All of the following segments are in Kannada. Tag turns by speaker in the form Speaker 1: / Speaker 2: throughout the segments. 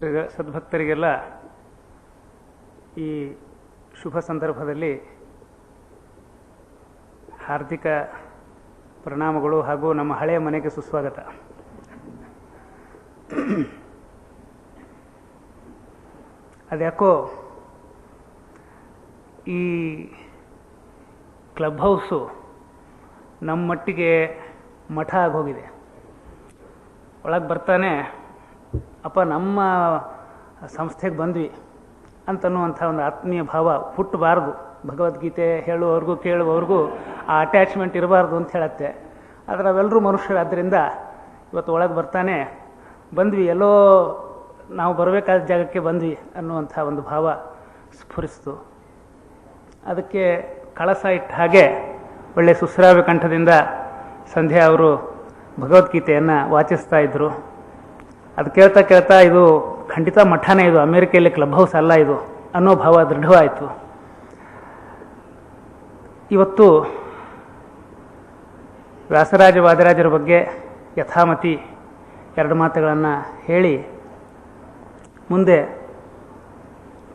Speaker 1: ಸದ್ಭಕ್ತರಿಗೆಲ್ಲ ಈ ಶುಭ ಸಂದರ್ಭದಲ್ಲಿ ಹಾರ್ದಿಕ ಪ್ರಣಾಮಗಳು ಹಾಗೂ ನಮ್ಮ ಹಳೆಯ ಮನೆಗೆ ಸುಸ್ವಾಗತ. ಅದ್ಯಾಕೋ ಈ ಕ್ಲಬ್ ಹೌಸು ನಮ್ಮ ಮಟ್ಟಿಗೆ ಮಠ ಆಗೋಗಿದೆ. ಒಳಗೆ ಬರ್ತಾನೆ ಅಪ್ಪ ನಮ್ಮ ಸಂಸ್ಥೆಗೆ ಬಂದ್ವಿ ಅಂತನ್ನುವಂಥ ಒಂದು ಆತ್ಮೀಯ ಭಾವ ಹುಟ್ಟಬಾರ್ದು. ಭಗವದ್ಗೀತೆ ಹೇಳುವವ್ರಿಗೂ ಕೇಳುವವ್ರಿಗೂ ಆ ಅಟ್ಯಾಚ್ಮೆಂಟ್ ಇರಬಾರ್ದು ಅಂತ ಹೇಳತ್ತೆ. ಆದರೆ ನಾವೆಲ್ಲರೂ ಮನುಷ್ಯರಾದ್ದರಿಂದ ಇವತ್ತು ಒಳಗೆ ಬರ್ತಾನೆ ಬಂದ್ವಿ, ಎಲ್ಲೋ ನಾವು ಬರಬೇಕಾದ ಜಾಗಕ್ಕೆ ಬಂದ್ವಿ ಅನ್ನುವಂಥ ಒಂದು ಭಾವ ಸ್ಫುರಿಸ್ತು. ಅದಕ್ಕೆ ಕಳಸ ಇಟ್ಟ ಹಾಗೆ ಒಳ್ಳೆಯ ಸುಶ್ರಾವ್ಯ ಕಂಠದಿಂದ ಸಂಧ್ಯಾ ಅವರು ಭಗವದ್ಗೀತೆಯನ್ನು ವಾಚಿಸ್ತಾ ಇದ್ದರು. ಅದು ಕೇಳ್ತಾ ಕೇಳ್ತಾ ಇದು ಖಂಡಿತ ಮಠನೇ, ಇದು ಅಮೇರಿಕೆಯಲ್ಲಿ ಕ್ಲಬ್ ಹೌಸ್ ಅಲ್ಲ ಇದು ಅನ್ನೋ ಭಾವ ದೃಢವಾಯಿತು. ಇವತ್ತು ವ್ಯಾಸರಾಜ ವಾದಿರಾಜರ ಬಗ್ಗೆ ಯಥಾಮತಿ ಎರಡು ಮಾತುಗಳನ್ನು ಹೇಳಿ ಮುಂದೆ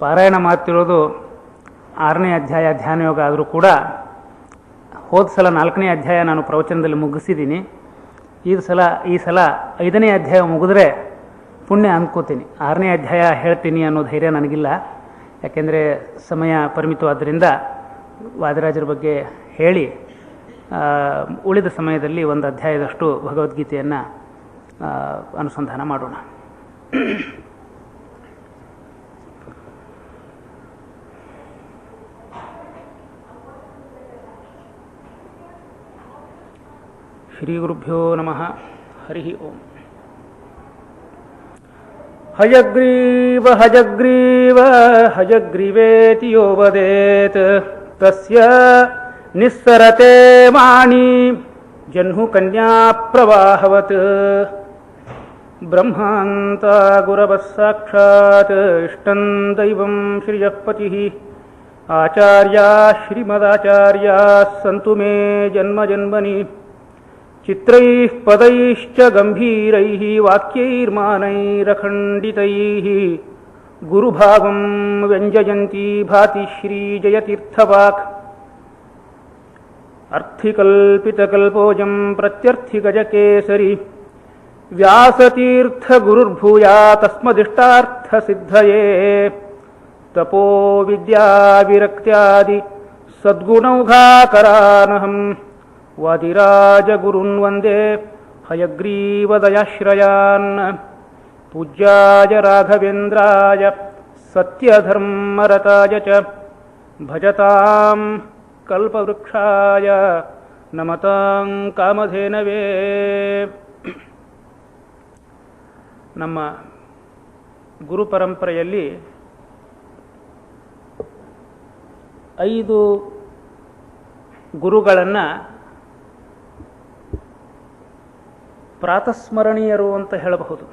Speaker 1: ಪಾರಾಯಣ ಮಾಡ್ತಿರೋದು 6ನೇ ಅಧ್ಯಾಯ ಧ್ಯಾನಯೋಗ ಆದರೂ ಕೂಡ ಹೋದ ಸಲ 4ನೇ ಅಧ್ಯಾಯ ನಾನು ಪ್ರವಚನದಲ್ಲಿ ಮುಗಿಸಿದ್ದೀನಿ. ಈ ಸಲ 5ನೇ ಅಧ್ಯಾಯ ಮುಗಿದ್ರೆ ಪುಣ್ಯ ಅಂದ್ಕೋತೀನಿ. 6ನೇ ಅಧ್ಯಾಯ ಹೇಳ್ತೀನಿ ಅನ್ನೋ ಧೈರ್ಯ ನನಗಿಲ್ಲ, ಯಾಕೆಂದರೆ ಸಮಯ ಪರಿಮಿತವಾದ್ದರಿಂದ ವಾದಿರಾಜರ ಬಗ್ಗೆ ಹೇಳಿ ಉಳಿದ ಸಮಯದಲ್ಲಿ ಒಂದು ಅಧ್ಯಾಯದಷ್ಟು ಭಗವದ್ಗೀತೆಯನ್ನು ಅನುಸಂಧಾನ ಮಾಡೋಣ. ಶ್ರೀ ಗುರುಭ್ಯೋ ನಮಃ. ಹರಿ ಓಂ. ಹಯಗ್ರೀವ ಹಯಗ್ರೀವ ಹಯಗ್ರೀವೇತಿ ಯೋ ವದೇತ್ ತಸ್ಯ ನಿಸ್ಸರತೆ ಮಾಣಿ ಜಹ್ನು ಕನ್ಯಾ ಪ್ರವಾಹವತ್ ಬ್ರಹ್ಮಾಂತ ಗುರವಃ ಸಾಕ್ಷಾತ್ ಇಷ್ಟಂ ದೈವಂ ಶ್ರಿಯಃ ಪತಿಃ ಆಚಾರ್ಯಾ ಶ್ರೀಮದಾಚಾರ್ಯಾ ಸಂತು ಮೇ ಜನ್ಮ ಜನ್ಮನಿ ಚಿತ್ರೈಃ ಪದೈಶ್ಚ ಗಂಭೀರೈಃ ವಾಕ್ಯೈರ್ಮಾನೈರಖಂಡಿತೈಃ ಗುರುಭಾವಂ ವ್ಯಂಜಯಂತಿ ಭಾತಿ ಶ್ರೀ ಜಯತೀರ್ಥವಾಕ್ ಅರ್ಥಿಕಲ್ಪಿತಕಲ್ಪೋಜಂ ಪ್ರತ್ಯರ್ಥಿಗಜಕೇಸರಿ ವ್ಯಾಸತೀರ್ಥ ಗುರುರ್ಭೂಯಾ ತಸ್ಮದಿಷ್ಟಾರ್ಥ ಸಿದ್ಧಯೇ ತಪೋ ವಿದ್ಯಾ ವಿರಕ್ತ್ಯಾದಿ ಸದ್ಗುಣೌಘಾಕರಾನಹಂ ವಾದಿರಾಜ ಗುರುನ್ ವಂದೇ ಹಯಗ್ರೀವದಯಾಶ್ರಯಾನ್ ಪೂಜ್ಯಾಯ ರಾಘವೇಂದ್ರಾಯ ಸತ್ಯಧರ್ಮರತಾಯ ಚ ಭಜತಾಂ ಕಲ್ಪವೃಕ್ಷಾಯ ನಮತಾಂ ಕಾಮಧೇನವೇ. ನಮ್ಮ ಗುರು ಪರಂಪರೆಯಲ್ಲಿ 5 ಗುರುಗಳನ್ನು ಪ್ರಾತಸ್ಮರಣೀಯರು ಅಂತ ಹೇಳಬಹುದು.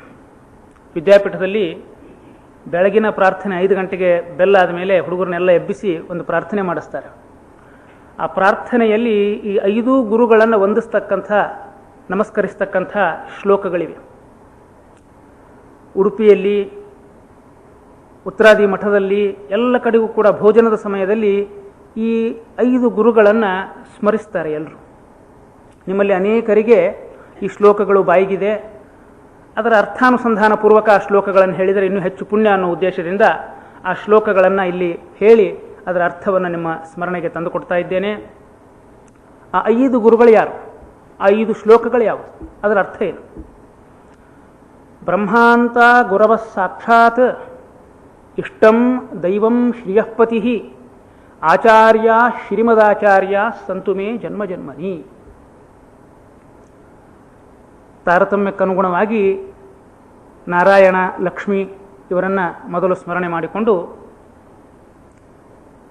Speaker 1: ವಿದ್ಯಾಪೀಠದಲ್ಲಿ ಬೆಳಗಿನ ಪ್ರಾರ್ಥನೆ 5 ಗಂಟೆಗೆ ಬೆಲ್ಲ ಆದಮೇಲೆ ಹುಡುಗರನ್ನೆಲ್ಲ ಎಬ್ಬಿಸಿ ಒಂದು ಪ್ರಾರ್ಥನೆ ಮಾಡಿಸ್ತಾರೆ. ಆ ಪ್ರಾರ್ಥನೆಯಲ್ಲಿ ಈ 5 ಗುರುಗಳನ್ನು ವಂದಿಸ್ತಕ್ಕಂಥ ನಮಸ್ಕರಿಸ್ತಕ್ಕಂಥ ಶ್ಲೋಕಗಳಿವೆ. ಉಡುಪಿಯಲ್ಲಿ ಉತ್ತರಾದಿ ಮಠದಲ್ಲಿ ಎಲ್ಲ ಕಡೆಗೂ ಕೂಡ ಭೋಜನದ ಸಮಯದಲ್ಲಿ ಈ 5 ಗುರುಗಳನ್ನು ಸ್ಮರಿಸ್ತಾರೆ ಎಲ್ಲರೂ. ನಿಮ್ಮಲ್ಲಿ ಅನೇಕರಿಗೆ ಈ ಶ್ಲೋಕಗಳು ಬಾಯಿಗಿದೆ. ಅದರ ಅರ್ಥಾನುಸಂಧಾನ ಪೂರ್ವಕ ಆ ಶ್ಲೋಕಗಳನ್ನು ಹೇಳಿದರೆ ಇನ್ನೂ ಹೆಚ್ಚು ಪುಣ್ಯ ಅನ್ನೋ ಉದ್ದೇಶದಿಂದ ಆ ಶ್ಲೋಕಗಳನ್ನು ಇಲ್ಲಿ ಹೇಳಿ ಅದರ ಅರ್ಥವನ್ನು ನಿಮ್ಮ ಸ್ಮರಣೆಗೆ ತಂದುಕೊಡ್ತಾ ಇದ್ದೇನೆ. ಆ 5 ಗುರುಗಳು ಯಾರು, ಆ 5 ಶ್ಲೋಕಗಳು ಯಾವುದು, ಅದರ ಅರ್ಥ ಏನು? ಬ್ರಹ್ಮಾಂತ ಗುರವಃ ಸಾಕ್ಷಾತ್ ಇಷ್ಟಂ ದೈವಂ ಶ್ರಿಯಃ ಪತಿಃ ಆಚಾರ್ಯ ಶ್ರೀಮದಾಚಾರ್ಯ ಸಂತು ಮೇ ಜನ್ಮ ಜನ್ಮನಿ. ತಾರತಮ್ಯಕ್ಕನುಗುಣವಾಗಿ ನಾರಾಯಣ, ಲಕ್ಷ್ಮಿ ಇವರನ್ನು ಮೊದಲು ಸ್ಮರಣೆ ಮಾಡಿಕೊಂಡು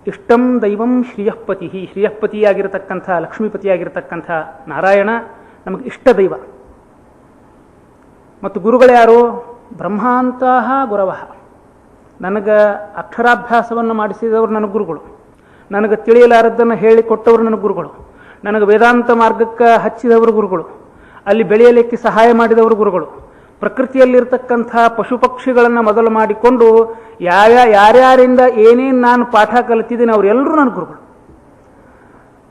Speaker 1: ಇಷ್ಟಂ ದೈವಂ ಶ್ರೀಯಃಪತಿ, ಶ್ರೀಯಃಪತಿಯಾಗಿರತಕ್ಕಂಥ ಲಕ್ಷ್ಮೀಪತಿಯಾಗಿರತಕ್ಕಂಥ ನಾರಾಯಣ ನಮಗೆ ಇಷ್ಟ ದೈವ. ಮತ್ತು ಗುರುಗಳು ಯಾರು? ಬ್ರಹ್ಮಾಂತಹ ಗುರವಃ, ನನಗೆ ಅಕ್ಷರಾಭ್ಯಾಸವನ್ನು ಮಾಡಿಸಿದವರು ನನಗೆ ಗುರುಗಳು, ನನಗೆ ತಿಳಿಯಲಾರದ್ದನ್ನು ಹೇಳಿಕೊಟ್ಟವರು ನನಗೆ ಗುರುಗಳು, ನನಗೆ ವೇದಾಂತ ಮಾರ್ಗಕ್ಕೆ ಹಚ್ಚಿದವರು ಗುರುಗಳು, ಅಲ್ಲಿ ಬೆಳೆಯಲಿಕ್ಕೆ ಸಹಾಯ ಮಾಡಿದವರು ಗುರುಗಳು, ಪ್ರಕೃತಿಯಲ್ಲಿರ್ತಕ್ಕಂಥ ಪಶು ಪಕ್ಷಿಗಳನ್ನು ಮೊದಲು ಮಾಡಿಕೊಂಡು ಯಾರ್ಯಾರಿಂದ ಏನೇನು ನಾನು ಪಾಠ ಕಲಿತಿದ್ದೀನಿ ಅವರೆಲ್ಲರೂ ನನ್ನ ಗುರುಗಳು.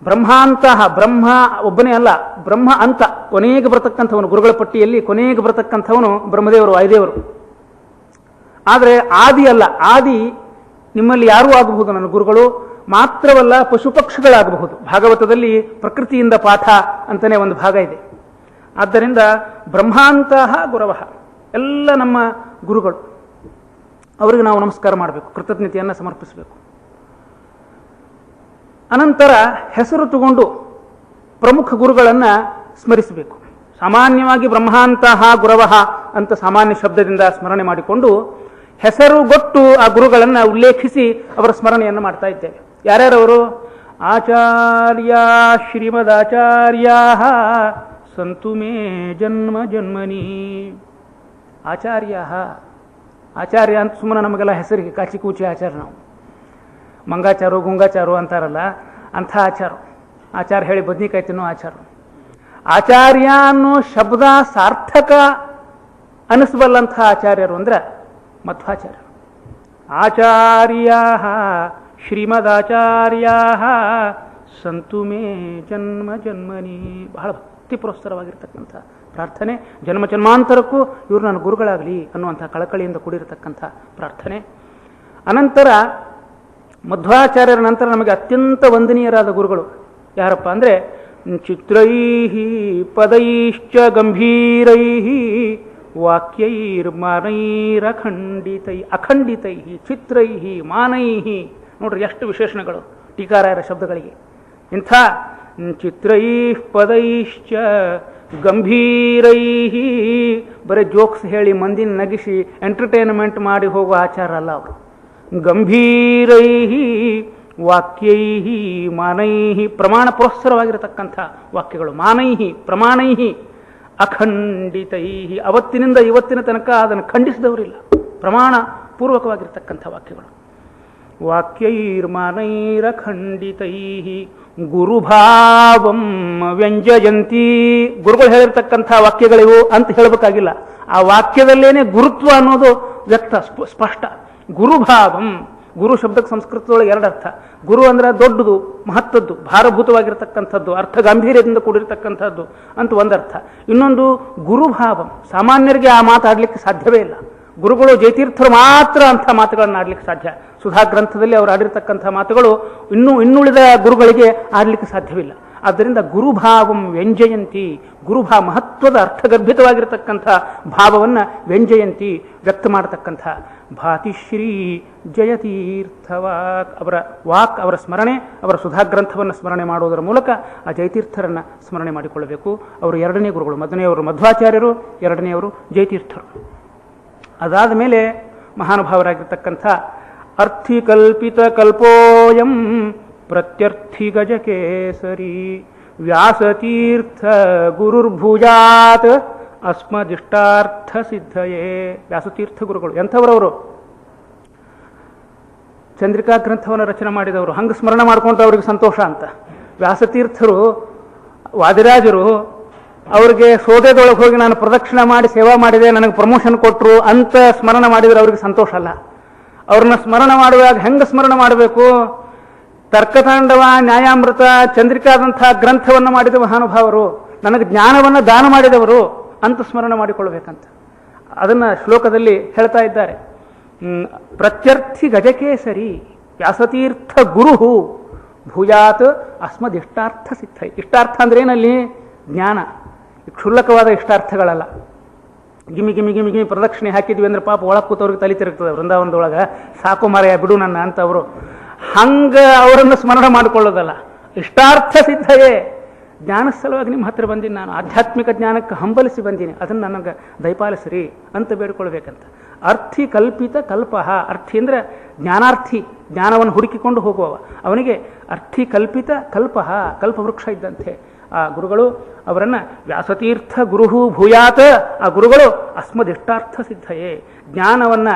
Speaker 1: ಬ್ರಹ್ಮಾಂತಹ, ಬ್ರಹ್ಮ ಒಬ್ಬನೇ ಅಲ್ಲ, ಬ್ರಹ್ಮ ಅಂತ ಕೊನೆಗೆ ಬರತಕ್ಕಂಥವನು, ಗುರುಗಳ ಪಟ್ಟಿಯಲ್ಲಿ ಕೊನೆಗೆ ಬರತಕ್ಕಂಥವನು ಬ್ರಹ್ಮದೇವರು, ವಾಯುದೇವರು. ಆದರೆ ಆದಿ ಅಲ್ಲ, ಆದಿ ನಿಮ್ಮಲ್ಲಿ ಯಾರೂ ಆಗಬಹುದು ನನ್ನ ಗುರುಗಳು, ಮಾತ್ರವಲ್ಲ ಪಶು ಪಕ್ಷಿಗಳಾಗಬಹುದು. ಭಾಗವತದಲ್ಲಿ ಪ್ರಕೃತಿಯಿಂದ ಪಾಠ ಅಂತಲೇ ಒಂದು ಭಾಗ ಇದೆ. ಆದ್ದರಿಂದ ಬ್ರಹ್ಮಾಂತಹ ಗುರವಃ, ಎಲ್ಲ ನಮ್ಮ ಗುರುಗಳು. ಅವರಿಗೆ ನಾವು ನಮಸ್ಕಾರ ಮಾಡಬೇಕು, ಕೃತಜ್ಞತೆಯನ್ನು ಸಮರ್ಪಿಸಬೇಕು. ಅನಂತರ ಹೆಸರು ತಗೊಂಡು ಪ್ರಮುಖ ಗುರುಗಳನ್ನು ಸ್ಮರಿಸಬೇಕು. ಸಾಮಾನ್ಯವಾಗಿ ಬ್ರಹ್ಮಾಂತಹ ಗುರವಃ ಅಂತ ಸಾಮಾನ್ಯ ಶಬ್ದದಿಂದ ಸ್ಮರಣೆ ಮಾಡಿಕೊಂಡು ಹೆಸರುಗೊಟ್ಟು ಆ ಗುರುಗಳನ್ನು ಉಲ್ಲೇಖಿಸಿ ಅವರ ಸ್ಮರಣೆಯನ್ನು ಮಾಡ್ತಾ ಇದ್ದೇವೆ. ಯಾರ್ಯಾರವರು? ಆಚಾರ್ಯ ಶ್ರೀಮದಾಚಾರ್ಯ ಸಂತು ಮೇ ಜನ್ಮ ಜನ್ಮನಿ. ಆಚಾರ್ಯ, ಆಚಾರ್ಯ ಅಂತ ಸುಮ್ಮನೆ ನಮಗೆಲ್ಲ ಹೆಸರಿಗೆ ಕಾಚಿ ಕೂಚಿ ಆಚಾರ, ನಾವು ಮಂಗಾಚಾರು ಗುಂಗಾಚಾರು ಅಂತಾರಲ್ಲ, ಅಂಥ ಆಚಾರ. ಆಚಾರ ಹೇಳಿ ಬದ್ನಿಕಾಯಿ ತಿನ್ನೋ ಆಚಾರ. ಆಚಾರ್ಯ ಅನ್ನೋ ಶಬ್ದ ಸಾರ್ಥಕ ಅನಿಸ್ಬಲ್ಲಂಥ ಆಚಾರ್ಯರು ಅಂದ್ರೆ ಮಧ್ವಾಚಾರ್ಯ. ಆಚಾರ್ಯ ಶ್ರೀಮದಾಚಾರ್ಯ ಸಂತು ಮೇ ಜನ್ಮ ಜನ್ಮನಿ. ಬಹಳ ಭಕ್ತಿ ಪುರಸ್ಸರವಾಗಿರ್ತಕ್ಕಂಥ ಪ್ರಾರ್ಥನೆ. ಜನ್ಮ ಜನ್ಮಾಂತರಕ್ಕೂ ಇವರು ನನ್ನ ಗುರುಗಳಾಗಲಿ ಅನ್ನುವಂಥ ಕಳಕಳಿಯಿಂದ ಕೂಡಿರತಕ್ಕಂಥ ಪ್ರಾರ್ಥನೆ. ಅನಂತರ ಮಧ್ವಾಚಾರ್ಯರ ನಂತರ ನಮಗೆ ಅತ್ಯಂತ ವಂದನೀಯರಾದ ಗುರುಗಳು ಯಾರಪ್ಪ ಅಂದರೆ ಚಿತ್ರೈಹಿ ಪದೈಶ್ಚ ಗಂಭೀರೈಹಿ ವಾಕ್ಯೈರ್ಮಾನೈರಖಂಡಿತೈ ಅಖಂಡಿತೈ ಚಿತ್ರೈಹಿ ಮಾನೈಹಿ. ನೋಡ್ರಿ ಎಷ್ಟು ವಿಶೇಷಣಗಳು ಟೀಕಾರಾಯರ ಶಬ್ದಗಳಿಗೆ. ಇಂಥ ಚಿತ್ರೈ ಪದೈಶ್ಚ ಗಂಭೀರೈಹಿ, ಬರೀ ಜೋಕ್ಸ್ ಹೇಳಿ ಮಂದಿನ ನಗಿಸಿ ಎಂಟರ್ಟೈನ್ಮೆಂಟ್ ಮಾಡಿ ಹೋಗುವ ಆಚಾರ ಅಲ್ಲ ಅವರು. ಗಂಭೀರೈಹಿ ವಾಕ್ಯೈಹಿ ಮಾನೈಹಿ, ಪ್ರಮಾಣ ಪುರಸ್ಸರವಾಗಿರತಕ್ಕಂಥ ವಾಕ್ಯಗಳು. ಮಾನೈಹಿ ಪ್ರಮಾಣೈಹಿ ಅಖಂಡಿತೈಹಿ, ಅವತ್ತಿನಿಂದ ಇವತ್ತಿನ ತನಕ ಅದನ್ನು ಖಂಡಿಸಿದವರಿಲ್ಲ. ಪ್ರಮಾಣ ಪೂರ್ವಕವಾಗಿರ್ತಕ್ಕಂಥ ವಾಕ್ಯಗಳು. ವಾಕ್ಯೈರ್ಮಾನೈರಖಂಡಿತೈಹಿ ಗುರುಭಾವಂ ವ್ಯಂಜಯಂತಿ. ಗುರುಗಳು ಹೇಳಿರ್ತಕ್ಕಂಥ ವಾಕ್ಯಗಳಿವು ಅಂತ ಹೇಳಬೇಕಾಗಿಲ್ಲ, ಆ ವಾಕ್ಯದಲ್ಲೇನೆ ಗುರುತ್ವ ಅನ್ನೋದು ವ್ಯಕ್ತ ಸ್ಪಷ್ಟ. ಗುರುಭಾವಂ, ಗುರು ಶಬ್ದಕ್ಕೆ ಸಂಸ್ಕೃತದೊಳಗೆ ಎರಡು ಅರ್ಥ. ಗುರು ಅಂದ್ರೆ ದೊಡ್ಡದು, ಮಹತ್ವದ್ದು, ಭಾರಭೂತವಾಗಿರತಕ್ಕಂಥದ್ದು, ಅರ್ಥ ಗಾಂಭೀರ್ಯದಿಂದ ಕೂಡಿರತಕ್ಕಂಥದ್ದು ಅಂತ ಒಂದರ್ಥ. ಇನ್ನೊಂದು ಗುರುಭಾವಂ, ಸಾಮಾನ್ಯರಿಗೆ ಆ ಮಾತಾಡಲಿಕ್ಕೆ ಸಾಧ್ಯವೇ ಇಲ್ಲ. ಗುರುಗಳು ಜಯತೀರ್ಥರು ಮಾತ್ರ ಅಂಥ ಮಾತುಗಳನ್ನು ಆಡಲಿಕ್ಕೆ ಸಾಧ್ಯ. ಸುಧಾ ಗ್ರಂಥದಲ್ಲಿ ಅವರು ಆಡಿರ್ತಕ್ಕಂಥ ಮಾತುಗಳು ಇನ್ನುಳಿದ ಗುರುಗಳಿಗೆ ಆಡಲಿಕ್ಕೆ ಸಾಧ್ಯವಿಲ್ಲ. ಆದ್ದರಿಂದ ಗುರುಭಾವಂ ವ್ಯಂಜಯಂತಿ, ಮಹತ್ವದ ಅರ್ಥಗರ್ಭಿತವಾಗಿರತಕ್ಕಂಥ ಭಾವವನ್ನು ವ್ಯಂಜಯಂತಿ, ವ್ಯಕ್ತ ಮಾಡತಕ್ಕಂಥ. ಭಾತಿಶ್ರೀ ಜಯತೀರ್ಥ ವಾಕ್, ಅವರ ಸ್ಮರಣೆ, ಅವರ ಸುಧಾ ಗ್ರಂಥವನ್ನು ಸ್ಮರಣೆ ಮಾಡುವುದರ ಮೂಲಕ ಆ ಜಯತೀರ್ಥರನ್ನು ಸ್ಮರಣೆ ಮಾಡಿಕೊಳ್ಳಬೇಕು. ಅವರು ಎರಡನೇ ಗುರುಗಳು. ಮೊದಲನೆಯವರು ಮಧ್ವಾಚಾರ್ಯರು, ಎರಡನೆಯವರು ಜಯತೀರ್ಥರು. ಅದಾದ ಮೇಲೆ ಮಹಾನುಭಾವರಾಗಿರ್ತಕ್ಕಂಥ ಅರ್ಥಿಕಲ್ಪಿತ ಕಲ್ಪೋಯಂ ಪ್ರತ್ಯರ್ಥಿ ಗಜಕೇಸರಿ ವ್ಯಾಸತೀರ್ಥ ಗುರುರ್ಭುಜಾತ್ ಅಸ್ಮದಿಷ್ಟಾರ್ಥ ಸಿದ್ಧಯೇ. ವ್ಯಾಸತೀರ್ಥ ಗುರುಗಳು ಎಂಥವರವರು? ಚಂದ್ರಿಕಾ ಗ್ರಂಥವನ್ನು ರಚನೆ ಮಾಡಿದವರು. ಹಂಗೆ ಸ್ಮರಣೆ ಮಾಡ್ಕೊಂತ ಅವ್ರಿಗೆ ಸಂತೋಷ ಅಂತ. ವ್ಯಾಸತೀರ್ಥರು ವಾದಿರಾಜರು ಅವ್ರಿಗೆ ಸೋದೆದೊಳಗೆ ಹೋಗಿ ನಾನು ಪ್ರದಕ್ಷಿಣೆ ಮಾಡಿ ಸೇವಾ ಮಾಡಿದೆ, ನನಗೆ ಪ್ರಮೋಷನ್ ಕೊಟ್ಟರು ಅಂತ ಸ್ಮರಣೆ ಮಾಡಿದರೆ ಅವ್ರಿಗೆ ಸಂತೋಷ ಅಲ್ಲ. ಅವ್ರನ್ನ ಸ್ಮರಣೆ ಮಾಡುವಾಗ ಹೆಂಗೆ ಸ್ಮರಣೆ ಮಾಡಬೇಕು? ತರ್ಕತಾಂಡವ, ನ್ಯಾಯಾಮೃತ, ಚಂದ್ರಿಕಾದಂಥ ಗ್ರಂಥವನ್ನು ಮಾಡಿದ ಮಹಾನುಭಾವರು, ನನಗೆ ಜ್ಞಾನವನ್ನು ದಾನ ಮಾಡಿದವರು ಅಂತ ಸ್ಮರಣೆ ಮಾಡಿಕೊಳ್ಬೇಕಂತ ಅದನ್ನು ಶ್ಲೋಕದಲ್ಲಿ ಹೇಳ್ತಾ ಇದ್ದಾರೆ. ಪ್ರತ್ಯರ್ಥಿ ಗಜಕೇಸರಿ ವ್ಯಾಸತೀರ್ಥ ಗುರು ಭೂಯಾತ್ ಅಸ್ಮದಿಷ್ಟಾರ್ಥ ಸಿದ್ಧೈ. ಇಷ್ಟಾರ್ಥ ಅಂದ್ರೆ ಏನಲ್ಲಿ? ಜ್ಞಾನ. ಕ್ಷುಲ್ಲಕವಾದ ಇಷ್ಟಾರ್ಥಗಳಲ್ಲ. ಗಿಮಿ ಗಿಮಿ ಗಿಮಿ ಗಿಮಿ ಪ್ರದಕ್ಷಿಣೆ ಹಾಕಿದ್ವಿ ಅಂದ್ರೆ ಪಾಪ ಒಳಗೆ ಕೂತವ್ರಿಗೆ ತಲೆ ತಿರುಗ್ತದೆ ವೃಂದಾವನದೊಳಗೆ, ಸಾಕು ಮಾರಾಯ ಬಿಡು ನನ್ನ ಅಂತವರು. ಹಂಗ ಅವರನ್ನು ಸ್ಮರಣೆ ಮಾಡಿಕೊಳ್ಳೋದಲ್ಲ. ಇಷ್ಟಾರ್ಥ ಸಿದ್ಧಯೇ, ಜ್ಞಾನ ಸಲುವಾಗಿ ನಿಮ್ಮ ಹತ್ರ ಬಂದೀನಿ ನಾನು, ಆಧ್ಯಾತ್ಮಿಕ ಜ್ಞಾನಕ್ಕೆ ಹಂಬಲಿಸಿ ಬಂದೀನಿ, ಅದನ್ನು ನನಗೆ ದಯಪಾಲಿಸ್ರಿ ಅಂತ ಬೇಡ್ಕೊಳ್ಬೇಕಂತ. ಅರ್ಥಿ ಕಲ್ಪಿತ ಕಲ್ಪಃ, ಅರ್ಥಿ ಅಂದರೆ ಜ್ಞಾನಾರ್ಥಿ, ಜ್ಞಾನವನ್ನು ಹುಡುಕಿಕೊಂಡು ಹೋಗುವವ ಅವನಿಗೆ ಅರ್ಥಿ ಕಲ್ಪಿತ ಕಲ್ಪಃ, ಕಲ್ಪವೃಕ್ಷ ಇದ್ದಂತೆ ಆ ಗುರುಗಳು. ಅವರನ್ನು ವ್ಯಾಸತೀರ್ಥ ಗುರುಹು ಭೂಯಾತ್, ಆ ಗುರುಗಳು ಅಸ್ಮದಿಷ್ಟಾರ್ಥ ಸಿದ್ಧಯೇ, ಜ್ಞಾನವನ್ನು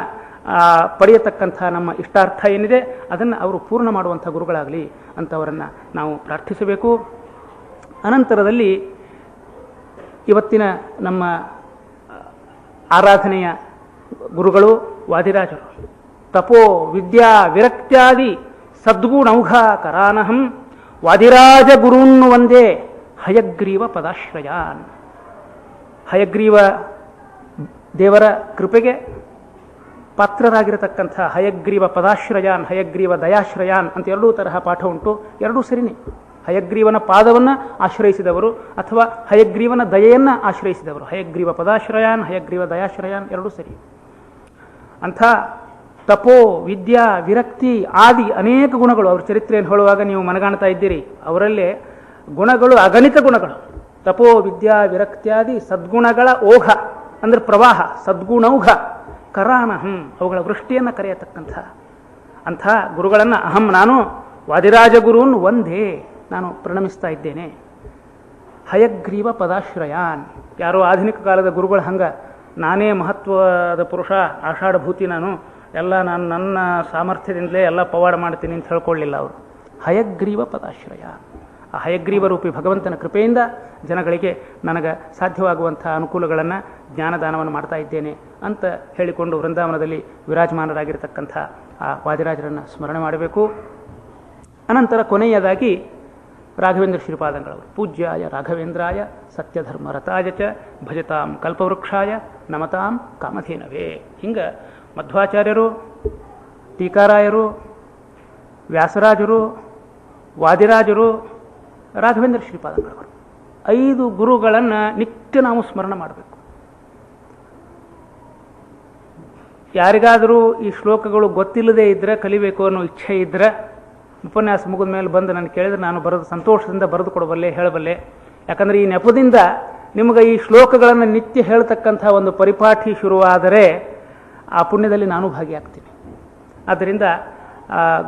Speaker 1: ಪಡೆಯತಕ್ಕಂಥ ನಮ್ಮ ಇಷ್ಟಾರ್ಥ ಏನಿದೆ ಅದನ್ನು ಅವರು ಪೂರ್ಣ ಮಾಡುವಂಥ ಗುರುಗಳಾಗಲಿ ಅಂತ ಅವರನ್ನು ನಾವು ಪ್ರಾರ್ಥಿಸಬೇಕು. ಅನಂತರದಲ್ಲಿ ಇವತ್ತಿನ ನಮ್ಮ ಆರಾಧನೆಯ ಗುರುಗಳು ವಾದಿರಾಜರು. ತಪೋ ವಿದ್ಯಾ ವಿರಕ್ತ್ಯಾದಿ ಸದ್ಗುಣೌಘ ಕರಾನಹಂ ವಾದಿರಾಜ ಗುರುನ್ನು ಒಂದೇ ಹಯಗ್ರೀವ ಪದಾಶ್ರಯಾನ್. ಹಯಗ್ರೀವ ದೇವರ ಕೃಪೆಗೆ ಪಾತ್ರರಾಗಿರತಕ್ಕಂಥ ಹಯಗ್ರೀವ ಪದಾಶ್ರಯಾನ್, ಹಯಗ್ರೀವ ದಯಾಶ್ರಯಾನ್ ಅಂತ ಎರಡೂ ತರಹ ಪಾಠ ಉಂಟು. ಎರಡೂ ಸರಿನೇ. ಹಯಗ್ರೀವನ ಪಾದವನ್ನು ಆಶ್ರಯಿಸಿದವರು ಅಥವಾ ಹಯಗ್ರೀವನ ದಯೆಯನ್ನು ಆಶ್ರಯಿಸಿದವರು. ಹಯಗ್ರೀವ ಪದಾಶ್ರಯಾನ್, ಹಯಗ್ರೀವ ದಯಾಶ್ರಯಾನ್ ಎರಡೂ ಸರಿ. ಅಂಥ ತಪೋ ವಿದ್ಯಾ ವಿರಕ್ತಿ ಆದಿ ಅನೇಕ ಗುಣಗಳು ಅವ್ರ ಚರಿತ್ರೆಯನ್ನು ಹೇಳುವಾಗ ನೀವು ಮನಗಾಣ್ತಾ ಇದ್ದೀರಿ. ಅವರಲ್ಲೇ ಗುಣಗಳು ಅಗಣಿತ ಗುಣಗಳು. ತಪೋ ವಿದ್ಯಾ ವಿರಕ್ತ್ಯಾದಿ ಸದ್ಗುಣಗಳ ಓಘ ಅಂದ್ರೆ ಪ್ರವಾಹ, ಸದ್ಗುಣೌಘ ಕರಾನಹಂ ಅವುಗಳ ವೃಷ್ಟಿಯನ್ನು ಕರೆಯತಕ್ಕಂಥ ಅಂಥ ಗುರುಗಳನ್ನು ಅಹಂ ನಾನು ವಾದಿರಾಜ ಗುರುನ್ ಒಂದೇ ನಾನು ಪ್ರಣಮಿಸ್ತಾ ಇದ್ದೇನೆ. ಹಯಗ್ರೀವ ಪದಾಶ್ರಯಾನ್. ಯಾರೋ ಆಧುನಿಕ ಕಾಲದ ಗುರುಗಳು ಹಂಗ ನಾನೇ ಮಹತ್ವದ ಪುರುಷ, ಆಷಾಢಭೂತಿ, ನಾನು ಎಲ್ಲ ನನ್ನ ಸಾಮರ್ಥ್ಯದಿಂದಲೇ ಎಲ್ಲ ಪವಾಡ ಮಾಡ್ತೀನಿ ಅಂತ ಹೇಳ್ಕೊಳ್ಳಿಲ್ಲ ಅವರು. ಹಯಗ್ರೀವ ಪದಾಶ್ರಯ. ಆ ಹಯಗ್ರೀವ ರೂಪಿ ಭಗವಂತನ ಕೃಪೆಯಿಂದ ಜನಗಳಿಗೆ ನನಗೆ ಸಾಧ್ಯವಾಗುವಂಥ ಅನುಕೂಲಗಳನ್ನು ಜ್ಞಾನದಾನವನ್ನು ಮಾಡ್ತಾ ಇದ್ದೇನೆ ಅಂತ ಹೇಳಿಕೊಂಡು ವೃಂದಾವನದಲ್ಲಿ ವಿರಾಜಮಾನರಾಗಿರ್ತಕ್ಕಂಥ ಆ ವಾದಿರಾಜರನ್ನು ಸ್ಮರಣೆ ಮಾಡಬೇಕು. ಅನಂತರ ಕೊನೆಯದಾಗಿ ರಾಘವೇಂದ್ರ ಶ್ರೀಪಾದಂಗಳವರು ಪೂಜ್ಯಾಯ ರಾಘವೇಂದ್ರಾಯ ಸತ್ಯಧರ್ಮ ರತಾಯ ಚ ಭಜತಾಂ ಕಲ್ಪವೃಕ್ಷಾಯ ನಮತಾಂ ಕಾಮಧೇನವೇ. ಹಿಂಗೆ ಮಧ್ವಾಚಾರ್ಯರು, ಟೀಕಾರಾಯರು, ವ್ಯಾಸರಾಜರು, ವಾದಿರಾಜರು, ರಾಘವೇಂದ್ರ ಶ್ರೀಪಾದಂಗಳವರು 5 ಗುರುಗಳನ್ನು ನಿತ್ಯ ನಾವು ಸ್ಮರಣೆ ಮಾಡಬೇಕು. ಯಾರಿಗಾದರೂ ಈ ಶ್ಲೋಕಗಳು ಗೊತ್ತಿಲ್ಲದೆ ಇದ್ದರೆ, ಕಲಿಬೇಕು ಅನ್ನೋ ಇಚ್ಛೆ ಇದ್ದರೆ, ಉಪನ್ಯಾಸ ಮುಗಿದ ಮೇಲೆ ಬಂದು ನಾನು ಕೇಳಿದರೆ ನಾನು ಬರೆದು ಸಂತೋಷದಿಂದ ಬರೆದು ಕೊಡಬಲ್ಲೆ, ಹೇಳಬಲ್ಲೆ. ಯಾಕಂದರೆ ಈ ನೆಪದಿಂದ ನಿಮಗೆ ಈ ಶ್ಲೋಕಗಳನ್ನು ನಿತ್ಯ ಹೇಳ್ತಕ್ಕಂಥ ಒಂದು ಪರಿಪಾಠಿ ಶುರುವಾದರೆ ಆ ಪುಣ್ಯದಲ್ಲಿ ನಾನು ಭಾಗಿಯಾಗ್ತೀನಿ. ಆದ್ದರಿಂದ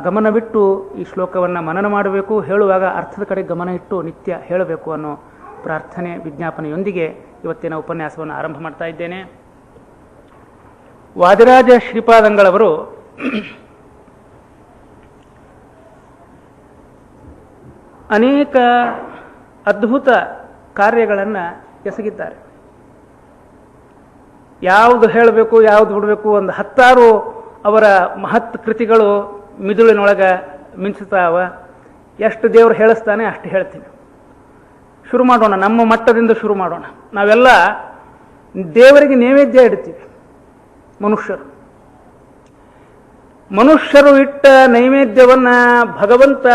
Speaker 1: ಗಮನವಿಟ್ಟು ಈ ಶ್ಲೋಕವನ್ನು ಮನನ ಮಾಡಬೇಕು. ಹೇಳುವಾಗ ಅರ್ಥದ ಕಡೆ ಗಮನ ಇಟ್ಟು ನಿತ್ಯ ಹೇಳಬೇಕು ಅನ್ನೋ ಪ್ರಾರ್ಥನೆ ವಿಜ್ಞಾಪನೆಯೊಂದಿಗೆ ಇವತ್ತಿನ ಉಪನ್ಯಾಸವನ್ನು ಆರಂಭ ಮಾಡ್ತಾ ಇದ್ದೇನೆ. ವಾದಿರಾಜ ಶ್ರೀಪಾದಂಗಳವರು ಅನೇಕ ಅದ್ಭುತ ಕಾರ್ಯಗಳನ್ನು ಎಸಗಿದ್ದಾರೆ. ಯಾವುದು ಹೇಳಬೇಕು ಯಾವುದು ಬಿಡಬೇಕು, ಒಂದು 10 ಅವರ ಮಹತ್ ಕೃತಿಗಳು ಮಿದುಳಿನೊಳಗೆ ಮಿಂಚುತ್ತಾವ. ಎಷ್ಟು ದೇವರು ಹೇಳಿಸ್ತಾನೆ ಅಷ್ಟು ಹೇಳ್ತೀನಿ. ಶುರು ಮಾಡೋಣ, ನಮ್ಮ ಮಟ್ಟದಿಂದ ಶುರು ಮಾಡೋಣ. ನಾವೆಲ್ಲ ದೇವರಿಗೆ ನೈವೇದ್ಯ ಇಡ್ತೀವಿ. ಮನುಷ್ಯರು ಇಟ್ಟ ನೈವೇದ್ಯವನ್ನು ಭಗವಂತ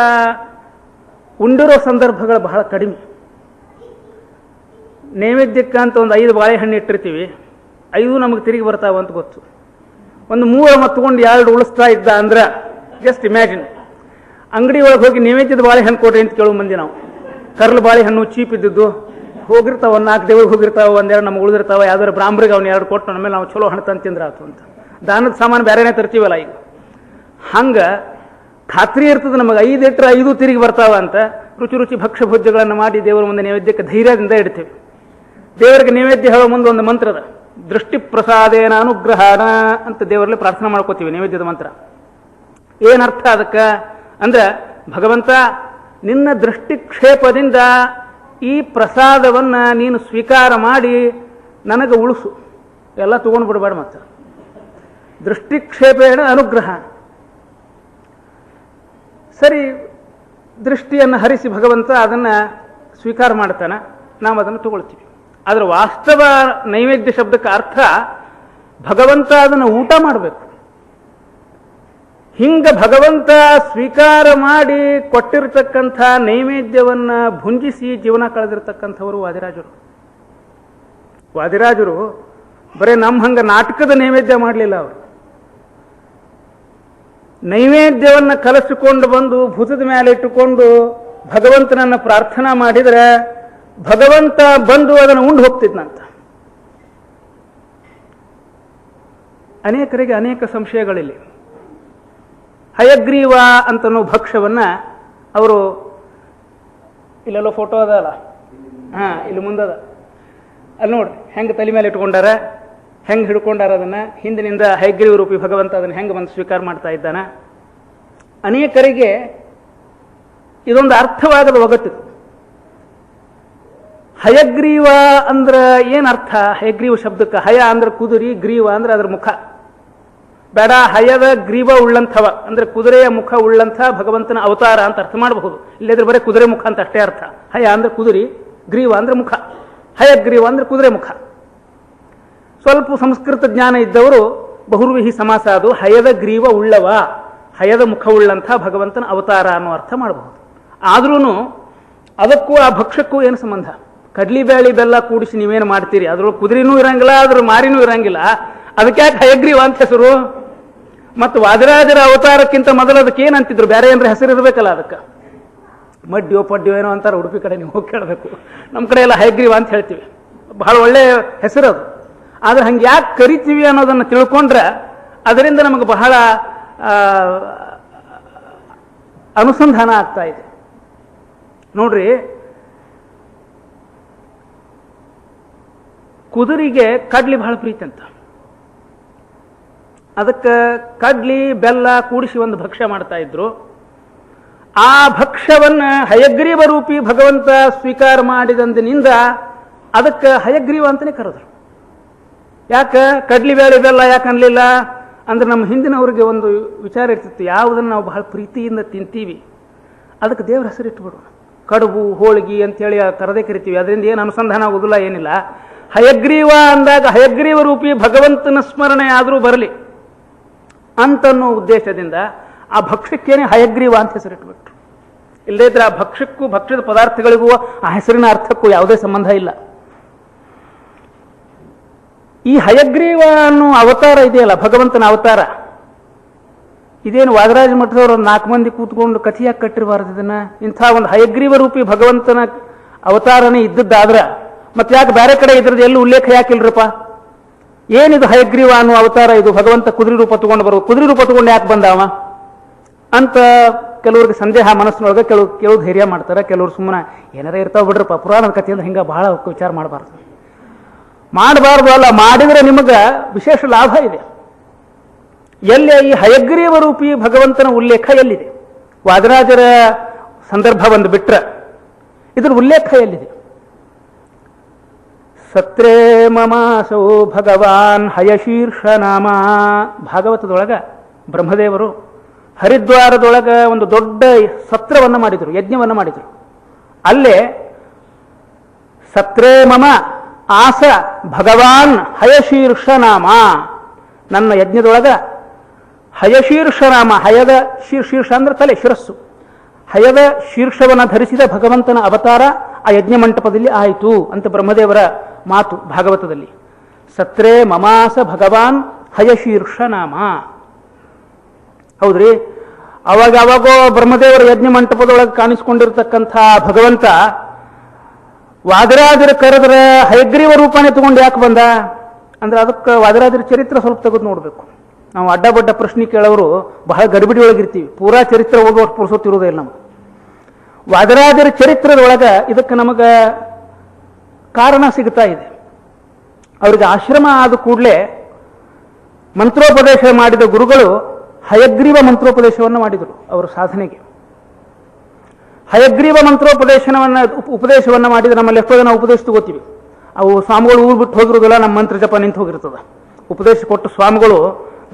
Speaker 1: ಉಂಡಿರೋ ಸಂದರ್ಭಗಳು ಬಹಳ ಕಡಿಮೆ. ನೈವೇದ್ಯಕ್ಕಂತ ಒಂದು 5 ಬಾಳೆಹಣ್ಣು ಇಟ್ಟಿರ್ತೀವಿ, 5 ನಮಗೆ ತಿರುಗಿ ಬರ್ತಾವ ಅಂತ ಗೊತ್ತು. ಒಂದು 3 ಮತ್ತುಕೊಂಡು 2 ಉಳಿಸ್ತಾ ಇದ್ದ ಅಂದ್ರೆ ಜಸ್ಟ್ ಇಮ್ಯಾಜಿನ್. ಅಂಗಡಿ ಒಳಗೆ ಹೋಗಿ ನೈವೇದ್ಯದ ಬಾಳೆಹಣ್ಣು ಕೊಡ್ರಿ ಅಂತ ಕೇಳುವ ಮಂದಿ ನಾವು. ಕರ್ಲು ಬಾಳೆಹಣ್ಣು ಚೀಪ್ ಇದ್ದಿದ್ದು ಹೋಗಿರ್ತಾವ, 4 ದೇವ್ರಿಗೆ ಹೋಗಿರ್ತಾವ, 1-2 ನಮ್ಗೆ ಉಳಿದಿರ್ತಾವ. ಯಾವ್ದಾದ್ರು ಬ್ರಾಹ್ಮರಿಗೆ ಅವ್ನು 2 ಕೊಟ್ಟು ನಮ್ಮೇಲೆ ನಾವು ಚಲೋ ಹಣ್ಣು ತಂದು ತಿಂದ್ರೆ ಆಯ್ತು ಅಂತ. ದಾನದ ಸಾಮಾನು ಬೇರೆನೇ ತರ್ತೀವಲ್ಲ ಈಗ. ಹಂಗೆ ಖಾತ್ರಿ ಇರ್ತದೆ ನಮಗೆ 5 ಇಟ್ಟರೆ 5 ತಿರುಗಿ ಬರ್ತಾವ ಅಂತ. ರುಚಿ ರುಚಿ ಭಕ್ಷ್ಯ ಭೋಜ್ಯಗಳನ್ನು ಮಾಡಿ ದೇವರ ಮುಂದೆ ನೈವೇದ್ಯಕ್ಕೆ ಧೈರ್ಯದಿಂದ ಇಡ್ತೇವೆ. ದೇವರಿಗೆ ನೈವೇದ್ಯ ಹೇಳೋ ಮುಂದೆ ಒಂದು ಮಂತ್ರದ ದೃಷ್ಟಿ ಪ್ರಸಾದೇನ ಅನುಗ್ರಹಣ ಅಂತ ದೇವರಲ್ಲಿ ಪ್ರಾರ್ಥನೆ ಮಾಡ್ಕೋತೀವಿ. ನೈವೇದ್ಯದ ಮಂತ್ರ ಏನರ್ಥ ಅದಕ್ಕೆ ಅಂದ್ರೆ, ಭಗವಂತ ನಿನ್ನ ದೃಷ್ಟಿಕ್ಷೇಪದಿಂದ ಈ ಪ್ರಸಾದವನ್ನು ನೀನು ಸ್ವೀಕಾರ ಮಾಡಿ ನನಗೆ ಉಳಿಸು, ಎಲ್ಲ ತಗೊಂಡು ಬಿಡಬೇಡ. ಮತ್ತು ದೃಷ್ಟಿಕ್ಷೇಪೇಣ ಅನುಗ್ರಹ. ಸರಿ, ದೃಷ್ಟಿಯನ್ನು ಹರಿಸಿ ಭಗವಂತ ಅದನ್ನು ಸ್ವೀಕಾರ ಮಾಡ್ತಾನೆ, ನಾವು ಅದನ್ನು ತಗೊಳ್ತೀವಿ. ಆದರೆ ವಾಸ್ತವ ನೈವೇದ್ಯ ಶಬ್ದಕ್ಕೆ ಅರ್ಥ ಭಗವಂತ ಅದನ್ನು ಊಟ ಮಾಡಬೇಕು. ಹಿಂಗೆ ಭಗವಂತ ಸ್ವೀಕಾರ ಮಾಡಿ ಕೊಟ್ಟಿರ್ತಕ್ಕಂಥ ನೈವೇದ್ಯವನ್ನು ಭುಂಜಿಸಿ ಜೀವನ ಕಳೆದಿರ್ತಕ್ಕಂಥವರು ವಾದಿರಾಜರು. ವಾದಿರಾಜರು ಬರೀ ನಮ್ಮ ಹಂಗೆ ನಾಟಕದ ನೈವೇದ್ಯ ಮಾಡಲಿಲ್ಲ. ಅವರು ನೈವೇದ್ಯವನ್ನು ಕಲಸಿಕೊಂಡು ಬಂದು ಭುಜದ ಮೇಲೆ ಇಟ್ಟುಕೊಂಡು ಭಗವಂತನನ್ನು ಪ್ರಾರ್ಥನಾ ಮಾಡಿದರೆ ಭಗವಂತ ಬಂದು ಅದನ್ನು ಉಂಡು ಹೋಗ್ತಿದ್ನಂತ. ಅನೇಕರಿಗೆ ಅನೇಕ ಸಂಶಯಗಳಿಲ್ಲಿ. ಹಯಗ್ರೀವ ಅಂತನೋ ಭಕ್ಷ್ಯವನ್ನು ಅವರು, ಇಲ್ಲೆಲ್ಲೋ ಫೋಟೋ ಅದ ಅಲ್ಲ, ಇಲ್ಲಿ ಮುಂದದ, ಅಲ್ಲಿ ನೋಡ್ರಿ ಹೆಂಗೆ ತಲೆ ಮೇಲೆ ಇಟ್ಕೊಂಡಾರ, ಹೆಂಗೆ ಹಿಡ್ಕೊಂಡಾರ ಅದನ್ನು. ಹಿಂದಿನಿಂದ ಹಯಗ್ರೀವ ರೂಪಿ ಭಗವಂತ ಅದನ್ನು ಹೆಂಗೆ ಬಂದು ಸ್ವೀಕಾರ ಮಾಡ್ತಾ ಇದ್ದಾನ. ಅನೇಕರಿಗೆ ಇದೊಂದು ಅರ್ಥವಾಗದ ಒಗಟು. ಹಯಗ್ರೀವ ಅಂದ್ರೆ ಏನರ್ಥ? ಹಯಗ್ರೀವ ಶಬ್ದಕ್ಕೆ ಹಯ ಅಂದ್ರೆ ಕುದುರೆ, ಗ್ರೀವ ಅಂದ್ರೆ ಅದ್ರ ಮುಖ. ಬೇಡ, ಹಯದ ಗ್ರೀವ ಉಳ್ಳಂಥವ ಅಂದ್ರೆ ಕುದುರೆಯ ಮುಖ ಉಳ್ಳಂಥ ಭಗವಂತನ ಅವತಾರ ಅಂತ ಅರ್ಥ ಮಾಡಬಹುದು. ಇಲ್ಲದ್ರೆ ಬರೀ ಕುದುರೆ ಮುಖ ಅಂತ ಅಷ್ಟೇ ಅರ್ಥ. ಹಯ ಅಂದ್ರೆ ಕುದುರೆ, ಗ್ರೀವ ಅಂದ್ರೆ ಮುಖ. ಹಯಗ್ರೀವ ಅಂದ್ರೆ ಕುದುರೆ ಮುಖ. ಸ್ವಲ್ಪ ಸಂಸ್ಕೃತ ಜ್ಞಾನ ಇದ್ದವರು ಬಹುರ್ವಿಹಿ ಸಮಾಸ ಅದು ಹಯದ ಗ್ರೀವ ಉಳ್ಳವ, ಹಯದ ಮುಖ ಉಳ್ಳಂಥ ಭಗವಂತನ ಅವತಾರ ಅನ್ನೋ ಅರ್ಥ ಮಾಡಬಹುದು. ಆದ್ರೂ ಅದಕ್ಕೂ ಆ ಭಕ್ಷ್ಯಕ್ಕೂ ಏನು ಸಂಬಂಧ? ಕಡ್ಲಿ ಬೇಳಿ ಬೆಲ್ಲ ಕೂಡಿಸಿ ನೀವೇನು ಮಾಡ್ತೀರಿ, ಅದ್ರೊಳಗೆ ಕುದುರೆನೂ ಇರಂಗಿಲ್ಲ, ಅದ್ರ ಮಾರಿನೂ ಇರಂಗಿಲ್ಲ, ಅದಕ್ಯಾಕೆ ಹಯಗ್ರೀವ ಅಂತ ಹೆಸರು? ಮತ್ತು ವಾದಿರಾಜರ ಅವತಾರಕ್ಕಿಂತ ಮೊದಲು ಅದಕ್ಕೆ ಏನಂತಿದ್ರು? ಬೇರೆ ಏನ್ರ ಹೆಸರು ಇರಬೇಕಲ್ಲ ಅದಕ್ಕೆ. ಮಡ್ಯೋ ಪಡ್ಯೋ ಏನೋ ಅಂತಾರೆ, ಉಡುಪಿ ಕಡೆ ನೀವು ಹೋಗಿ ಕೇಳಬೇಕು. ನಮ್ಮ ಕಡೆ ಎಲ್ಲ ಹಯಗ್ರೀವ ಅಂತ ಹೇಳ್ತೀವಿ, ಬಹಳ ಒಳ್ಳೆಯ ಹೆಸರು ಅದು. ಆದ್ರೆ ಹಂಗೆ ಯಾಕೆ ಕರಿತೀವಿ ಅನ್ನೋದನ್ನು ತಿಳ್ಕೊಂಡ್ರೆ ಅದರಿಂದ ನಮಗೆ ಬಹಳ ಅನುಸಂಧಾನ ಆಗ್ತಾ ಇದೆ. ನೋಡ್ರಿ, ಕುದುರೆಗೆ ಕಡ್ಲಿ ಬಹಳ ಪ್ರೀತಿ ಅಂತ. ಅದಕ್ಕೆ ಕಡ್ಲಿ ಬೆಲ್ಲ ಕೂಡಿಸಿ ಒಂದು ಭಕ್ಷ್ಯ ಮಾಡ್ತಾ ಇದ್ರು. ಆ ಭಕ್ಷ್ಯವನ್ನ ಹಯಗ್ರೀವ ರೂಪಿ ಭಗವಂತ ಸ್ವೀಕಾರ ಮಾಡಿದಂದಿನಿಂದ ಅದಕ್ಕೆ ಹಯಗ್ರೀವ ಅಂತಲೇ ಕರೆದ್ರು. ಯಾಕೆ ಕಡ್ಲಿ ಬೇಳೆ ಬೆಲ್ಲ ಯಾಕೆ ಅನ್ಲಿಲ್ಲ ಅಂದ್ರೆ ನಮ್ಮ ಹಿಂದಿನವ್ರಿಗೆ ಒಂದು ವಿಚಾರ ಇರ್ತಿತ್ತು, ಯಾವುದನ್ನು ನಾವು ಬಹಳ ಪ್ರೀತಿಯಿಂದ ತಿಂತೀವಿ ಅದಕ್ಕೆ ದೇವರ ಹೆಸರಿಟ್ಟುಬಿಡೋಣ. ಕಡುಬು ಹೋಳಿಗೆ ಅಂತೇಳಿ ಕರದೇ ಕರಿತೀವಿ, ಅದರಿಂದ ಏನು ಅನುಸಂಧಾನ ಆಗೋದಿಲ್ಲ, ಏನಿಲ್ಲ. ಹಯಗ್ರೀವ ಅಂದಾಗ ಹಯಗ್ರೀವ ರೂಪಿ ಭಗವಂತನ ಸ್ಮರಣೆ ಆದರೂ ಬರಲಿ ಅಂತನ್ನೋ ಉದ್ದೇಶದಿಂದ ಆ ಭಕ್ಷ್ಯಕ್ಕೇನೆ ಹಯಗ್ರೀವ ಅಂತ ಹೆಸರಿಟ್ಬಿಟ್ರು. ಇಲ್ಲದೇ ಇದ್ರೆ ಆ ಭಕ್ಷ್ಯಕ್ಕೂ ಭಕ್ಷ್ಯದ ಪದಾರ್ಥಗಳಿಗೂ ಆ ಹೆಸರಿನ ಅರ್ಥಕ್ಕೂ ಯಾವುದೇ ಸಂಬಂಧ ಇಲ್ಲ. ಈ ಹಯಗ್ರೀವ ಅನ್ನೋ ಅವತಾರ ಇದೆಯಲ್ಲ, ಭಗವಂತನ ಅವತಾರ, ಇದೇನು ವಾದರಾಜ ಮಠದವರು 4 ಮಂದಿ ಕೂತ್ಕೊಂಡು ಕಥೆಯಾಗಿ ಕಟ್ಟಿರಬಾರ್ದು. ಇದನ್ನ ಇಂಥ ಒಂದು ಹಯಗ್ರೀವ ರೂಪಿ ಭಗವಂತನ ಅವತಾರನೇ ಇದ್ದದ್ದಾದ್ರ ಮತ್ತೆ ಯಾಕೆ ಬೇರೆ ಕಡೆ ಇದ್ರದ್ದು ಎಲ್ಲೂ ಉಲ್ಲೇಖ ಯಾಕಿಲ್ರಪ್ಪ? ಏನಿದು ಹಯಗ್ರೀವ ಅನ್ನೋ ಅವತಾರ? ಇದು ಭಗವಂತ ಕುದುರೆ ರೂಪ ತಗೊಂಡು ಬರೋ, ಕುದುರೆ ರೂಪ ತಗೊಂಡು ಯಾಕೆ ಬಂದಾವ ಅಂತ ಕೆಲವ್ರಿಗೆ ಸಂದೇಹ ಮನಸ್ಸಿನೊಳಗೆ. ಕೆಲವು ಧೈರ್ಯ ಮಾಡ್ತಾರೆ, ಕೆಲವರು ಸುಮ್ಮನೆ ಏನಾರ ಇರ್ತಾವ ಬಿಡ್ರಪ್ಪ, ಪುರಾಣದ ಕಥೆಯಿಂದ ಹಿಂಗೆ ಬಹಳ ವಿಚಾರ ಮಾಡಬಾರ್ದು. ಮಾಡಬಾರ್ದು ಅಲ್ಲ, ಮಾಡಿದರೆ ನಿಮಗೆ ವಿಶೇಷ ಲಾಭ ಇದೆ. ಎಲ್ಲಿ ಈ ಹಯಗ್ರೀವ ರೂಪಿ ಭಗವಂತನ ಉಲ್ಲೇಖ ಎಲ್ಲಿದೆ? ವಾದರಾಜರ ಸಂದರ್ಭ ಒಂದು ಬಿಟ್ರೆ ಇದ್ರ ಉಲ್ಲೇಖ ಎಲ್ಲಿದೆ? ಸತ್ರೇ ಮಮಾಸೋ ಭಗವಾನ್ ಹಯಶೀರ್ಷ ನಾಮ. ಭಾಗವತದೊಳಗ ಬ್ರಹ್ಮದೇವರು ಹರಿದ್ವಾರದೊಳಗ ಒಂದು ದೊಡ್ಡ ಸತ್ರವನ್ನು ಮಾಡಿದರು, ಯಜ್ಞವನ್ನು ಮಾಡಿದರು. ಅಲ್ಲೇ ಸತ್ರೇ ಮಮ ಆಸ ಭಗವಾನ್ ಹಯಶೀರ್ಷ ನಾಮ, ನನ್ನ ಯಜ್ಞದೊಳಗ ಹಯಶೀರ್ಷ ನಾಮ, ಹಯದ ಶೀರ್ಷ ಅಂದ್ರೆ ತಲೆ, ಶಿರಸ್ಸು, ಹಯದ ಶೀರ್ಷವನ್ನು ಧರಿಸಿದ ಭಗವಂತನ ಅವತಾರ ಆ ಯಜ್ಞ ಮಂಟಪದಲ್ಲಿ ಆಯಿತು ಅಂತ ಬ್ರಹ್ಮದೇವರ ಮಾತು ಭಾಗವತದಲ್ಲಿ. ಸತ್ರೇ ಮಮಾಸ ಭಗವಾನ್ ಹಯಶೀರ್ಷ ನಾಮ. ಹೌದ್ರಿ, ಅವಾಗೋ ಬ್ರಹ್ಮದೇವರ ಯಜ್ಞ ಮಂಟಪದೊಳಗೆ ಕಾಣಿಸ್ಕೊಂಡಿರ್ತಕ್ಕಂಥ ಭಗವಂತ ವಾದರಾಜರ ಕರೆದ್ರೆ ಹಯಗ್ರೀವ ರೂಪನೇ ತಗೊಂಡು ಯಾಕೆ ಬಂದ ಅಂದ್ರೆ ಅದಕ್ಕೆ ವಾದರಾಜರ ಚರಿತ್ರೆ ಸ್ವಲ್ಪ ತೆಗೆದು ನೋಡ್ಬೇಕು. ನಾವು ಅಡ್ಡಬಡ್ಡ ಪ್ರಶ್ನೆ ಕೇಳೋರು ಬಹಳ ಗಡಿಬಿಡಿ ಒಳಗಿರ್ತೀವಿ, ಪೂರಾ ಚರಿತ್ರೆ ಓದುವಷ್ಟು ಪುರುಸೊತ್ತಿರೋದಿಲ್ಲ ನಮ್ಗೆ. ವಾದರಾಜರ ಚರಿತ್ರೆದೊಳಗೆ ಇದಕ್ಕೆ ನಮಗೆ ಕಾರಣ ಸಿಗ್ತಾ ಇದೆ. ಅವರಿಗೆ ಆಶ್ರಮ ಆದ ಕೂಡಲೇ ಮಂತ್ರೋಪದೇಶ ಮಾಡಿದ ಗುರುಗಳು ಹಯಗ್ರೀವ ಮಂತ್ರೋಪದೇಶವನ್ನು ಮಾಡಿದರು ಅವರ ಸಾಧನೆಗೆ. ಹಯಗ್ರೀವ ಉಪದೇಶವನ್ನು ಮಾಡಿದರೆ ನಮ್ಮಲ್ಲಿ ಎಷ್ಟೋ ಜನ ಉಪದೇಶ ತಗೋತೀವಿ. ಅವು ಸ್ವಾಮಿಗಳು ಊರು ಬಿಟ್ಟು ಹೋಗಿರೋದಿಲ್ಲ, ನಮ್ಮ ಮಂತ್ರ ಜಪ ನಿಂತು ಹೋಗಿರ್ತದ. ಉಪದೇಶ ಕೊಟ್ಟು ಸ್ವಾಮಿಗಳು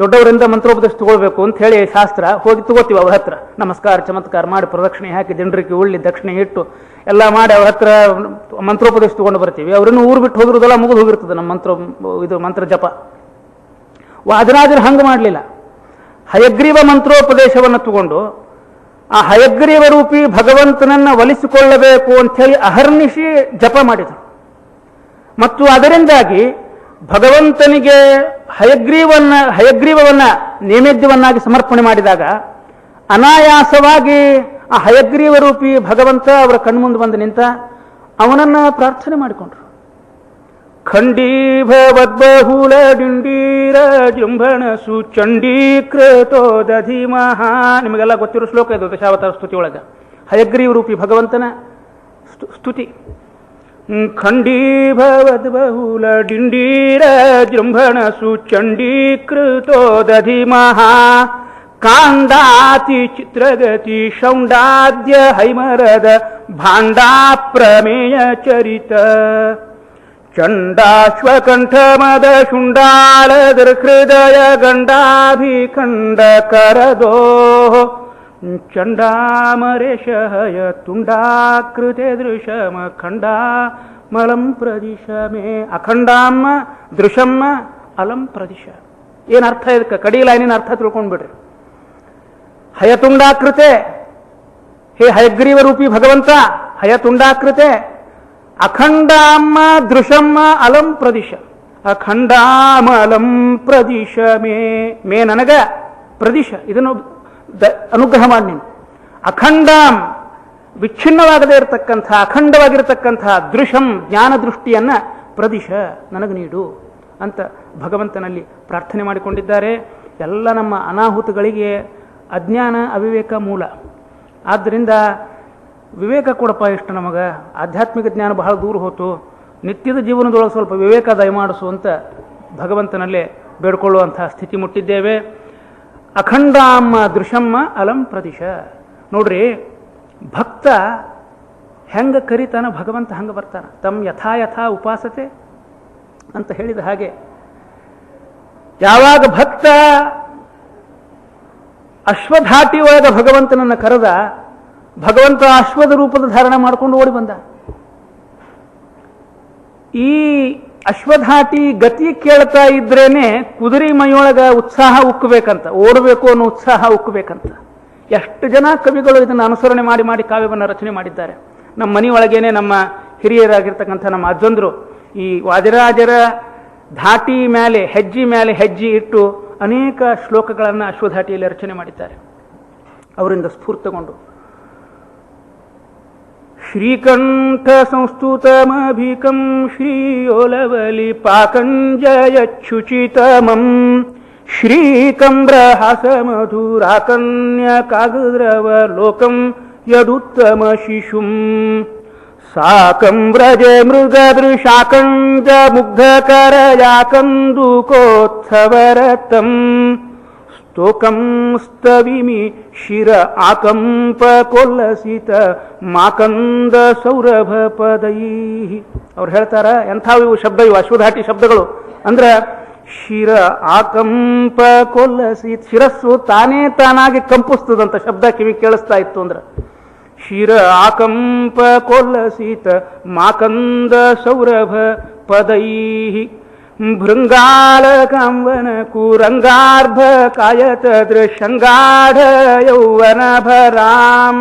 Speaker 1: ದೊಡ್ಡವರಿಂದ ಮಂತ್ರೋಪದೇಶ ತಗೊಳ್ಬೇಕು ಅಂತ ಹೇಳಿ ಶಾಸ್ತ್ರ ಹೋಗಿ ತಗೋತೀವಿ ಅವ್ರ ಹತ್ರ. ನಮಸ್ಕಾರ ಚಮತ್ಕಾರ ಮಾಡಿ ಪ್ರದಕ್ಷಿಣೆ ಹಾಕಿ ಜನರಿಗೆ ಉಳ್ಳಿ ದಕ್ಷಿಣೆ ಇಟ್ಟು ಎಲ್ಲ ಮಾಡಿ ಅವ್ರ ಹತ್ರ ಮಂತ್ರೋಪದೇಶ ತಗೊಂಡು ಬರ್ತೀವಿ. ಅವ್ರನ್ನು ಊರು ಬಿಟ್ಟು ಹೋಗಿರೋದೆಲ್ಲ ಮುಗಿದು ಹೋಗಿರ್ತದೆ ನಮ್ಮ ಮಂತ್ರ ಜಪ. ವಾದರಾಜರು ಹಂಗೆ ಮಾಡಲಿಲ್ಲ. ಹಯಗ್ರೀವ ಮಂತ್ರೋಪದೇಶವನ್ನು ತಗೊಂಡು ಆ ಹಯಗ್ರೀವ ರೂಪಿ ಭಗವಂತನನ್ನ ಒಲಿಸಿಕೊಳ್ಳಬೇಕು ಅಂಥೇಳಿ ಅಹರ್ನಿಶಿ ಜಪ ಮಾಡಿದರು. ಮತ್ತು ಅದರಿಂದಾಗಿ ಭಗವಂತನಿಗೆ ಹಯಗ್ರೀವವನ್ನ ನೈವೇದ್ಯವನ್ನಾಗಿ ಸಮರ್ಪಣೆ ಮಾಡಿದಾಗ ಅನಾಯಾಸವಾಗಿ ಆ ಹಯಗ್ರೀವ ರೂಪಿ ಭಗವಂತ ಅವರ ಕಣ್ಮುಂದೆ ಬಂದು ನಿಂತ ಅವನನ್ನ ಪ್ರಾರ್ಥನೆ ಮಾಡಿಕೊಂಡ್ರು. ಖಂಡೀಭವದ್ಬಹುಲ ಡಿಂಡೀರ ಜೃಂಭಣ ಸುಚಂಡೀಕೃತೋ ದಧಿಮಃ. ನಿಮಗೆಲ್ಲ ಗೊತ್ತಿರೋ ಶ್ಲೋಕ ಇದು ದಶಾವತಾರ ಸ್ತುತಿ ಒಳಗ ಹಯಗ್ರೀವ ರೂಪಿ ಭಗವಂತನ ಸ್ತುತಿ. ಖಂಡೀಭವದ್ಬಹುಲ ಡಿಂಡೀರ ಜೃಂಭಣ ಸುಚಂಡೀಕೃತೋ ದಧಿಮಃ ಕಾಂಡಾತಿ ಚಿತ್ರಗತಿ ಶೌಂಡಾದ್ಯ ಹೈಮರದ ಭಾಂಡಾ ಪ್ರಮೇಯ ಚರಿತ ಚಂಡಾಶ್ವಕಂಠ ಮದ ಶುಂಡಾಳದರ್ ಹೃದಯ ಗಂಡಾಭಿಖಂಡ ಕರದೋ ಚಂಡಾಮರೇಶಯ ತುಂಡಾಕೃತೆ ದೃಶಮ ಖಂಡಾಮಲಂ ಪ್ರದಿಶ ಮೇ ಅಖಂಡಾಮ ದೃಶಮ್ಮ ಅಲಂ ಪ್ರದಿಶ. ಏನು ಅರ್ಥ ಇದಕ್ಕೆ? ಕಡಿ ಲೈನಿನ ಅರ್ಥ ತಿಳ್ಕೊಂಡ್ಬಿಡ್ರಿ. ಹಯತುಂಡಾಕೃತೆ, ಹೇ ಹಯಗ್ರೀವ ರೂಪಿ ಭಗವಂತ, ಹಯತುಂಡಾಕೃತೆ, ಅಖಂಡಾಮ ದೃಶಮ್ಮ ಅಲಂ ಪ್ರದಿಶ, ಅಖಂಡಾಮಲಂ ಪ್ರದಿಶ ಮೇ, ಮೇ ನನಗ ಪ್ರದಿಶ, ಇದನ್ನು ಅನುಗ್ರಹ ಮಾಡಿ ನೀನು. ಅಖಂಡಾಂ ವಿಚ್ಛಿನ್ನವಾಗದೇ ಇರತಕ್ಕಂಥ ಅಖಂಡವಾಗಿರತಕ್ಕಂಥ ದೃಶಂ ಜ್ಞಾನ ದೃಷ್ಟಿಯನ್ನ ಪ್ರದಿಶ ನನಗೆ ನೀಡು ಅಂತ ಭಗವಂತನಲ್ಲಿ ಪ್ರಾರ್ಥನೆ ಮಾಡಿಕೊಂಡಿದ್ದಾರೆ. ಎಲ್ಲ ನಮ್ಮ ಅನಾಹುತಗಳಿಗೆ ಅಜ್ಞಾನ ಅವಿವೇಕ ಮೂಲ. ಆದ್ದರಿಂದ ವಿವೇಕ ಕೊಡಪ್ಪ, ಇಷ್ಟು ನಮಗೆ ಆಧ್ಯಾತ್ಮಿಕ ಜ್ಞಾನ ಬಹಳ ದೂರ ಹೋತು, ನಿತ್ಯದ ಜೀವನದೊಳಗೆ ಸ್ವಲ್ಪ ವಿವೇಕ ದಯಮಾಡಿಸು ಅಂತ ಭಗವಂತನಲ್ಲೇ ಬೇಡ್ಕೊಳ್ಳುವಂತಹ ಸ್ಥಿತಿ ಮುಟ್ಟಿದ್ದೇವೆ. ಅಖಂಡಾಮ್ಮ ದೃಶಮ್ಮ ಅಲಂ ಪ್ರದಿಶ. ನೋಡ್ರಿ, ಭಕ್ತ ಹೆಂಗ ಕರಿತಾನ ಭಗವಂತ ಹಂಗ ಬರ್ತಾನ. ತಮ್ ಯಥಾ ಯಥಾ ಉಪಾಸತೆ ಅಂತ ಹೇಳಿದ ಹಾಗೆ, ಯಾವಾಗ ಭಕ್ತ ಅಶ್ವಧಾಟಿ ಒಳಗ ಭಗವಂತನನ್ನು ಕರೆದ, ಭಗವಂತ ಅಶ್ವದ ರೂಪದ ಧಾರಣ ಮಾಡಿಕೊಂಡು ಓಡಿ ಬಂದ. ಈ ಅಶ್ವಧಾಟಿ ಗತಿ ಕೇಳ್ತಾ ಇದ್ರೇನೆ ಕುದುರೆ ಮೈಯೊಳಗ ಉತ್ಸಾಹ ಉಕ್ಕಬೇಕಂತ, ಓಡಬೇಕು ಅನ್ನೋ ಉತ್ಸಾಹ ಉಕ್ಕಬೇಕಂತ. ಎಷ್ಟು ಜನ ಕವಿಗಳು ಇದನ್ನು ಅನುಸರಣೆ ಮಾಡಿ ಮಾಡಿ ಕಾವ್ಯವನ್ನು ರಚನೆ ಮಾಡಿದ್ದಾರೆ. ನಮ್ಮ ಮನೆಯೊಳಗೇನೆ ನಮ್ಮ ಹಿರಿಯರಾಗಿರ್ತಕ್ಕಂಥ ನಮ್ಮ ಅಜ್ಜಂದ್ರು ಈ ವಾದಿರಾಜರ ಧಾಟಿ ಮೇಲೆ ಹೆಜ್ಜೆ ಇಟ್ಟು ಅನೇಕ ಶ್ಲೋಕಗಳನ್ನು ಅಶ್ವಧಾಟಿಯಲ್ಲಿ ರಚನೆ ಮಾಡಿದ್ದಾರೆ. ಅವರಿಂದ ಸ್ಫೂರ್ತಗೊಂಡು ಶ್ರೀಕಂಠ ಸಂಸ್ತುತಮಭಿಕಂ ಶ್ರೀಯೋಲವಲಿ ಪಾಕಂಜಯಚ್ಯುಚಿತಮಂ ಶ್ರೀಕಂಬ್ರಹಾಸ ಮಧುರಾಕನ್ಯ ಕಾಗದ್ರವಲೋಕಂ ಯದುತ್ತಮ ಶಿಶುಂ ಸಾಕಂ ವ್ರಜೆ ಮೃಗದೃಶಾಕಂಜ ಮುಗ್ಧಕರಯಾಕಂದುಕೋತ್ಸವರತಂ ಸ್ತೋಕಂ ಸ್ತವಿಮಿ ಶಿರ ಆಕಂಪ ಕೊಲ್ಲಸಿತ ಮಾಕಂದ ಸೌರಭ ಪದೈ. ಅವ್ರು ಹೇಳ್ತಾರ, ಎಂಥವು ಇವು ಶಬ್ದ, ಇವು ಅಶ್ವಧಾಟಿ ಶಬ್ದಗಳು. ಅಂದ್ರೆ ಶಿರ ಆಕಂಪ ಕೊಲ್ಲಸಿತ, ಶಿರಸ್ಸು ತಾನೇ ತಾನಾಗಿ ಕಂಪಿಸ್ತದಂತ ಶಬ್ದ ಕಿವಿ ಕೇಳಿಸ್ತಾ ಇತ್ತು ಅಂದ್ರೆ. ಶಿರ ಆಕಂಪ ಕೊಲ್ಲಸಿತ ಮಾಕಂದ ಸೌರಭ ಪದೈ ಭೃಂಗಾಳ ಕಾಂವನ ಕುರಂಗಾರ್ಭ ಕಾಯತ ದೃಶಂಗಾಢ ಯೌವನ ಭರಾಂ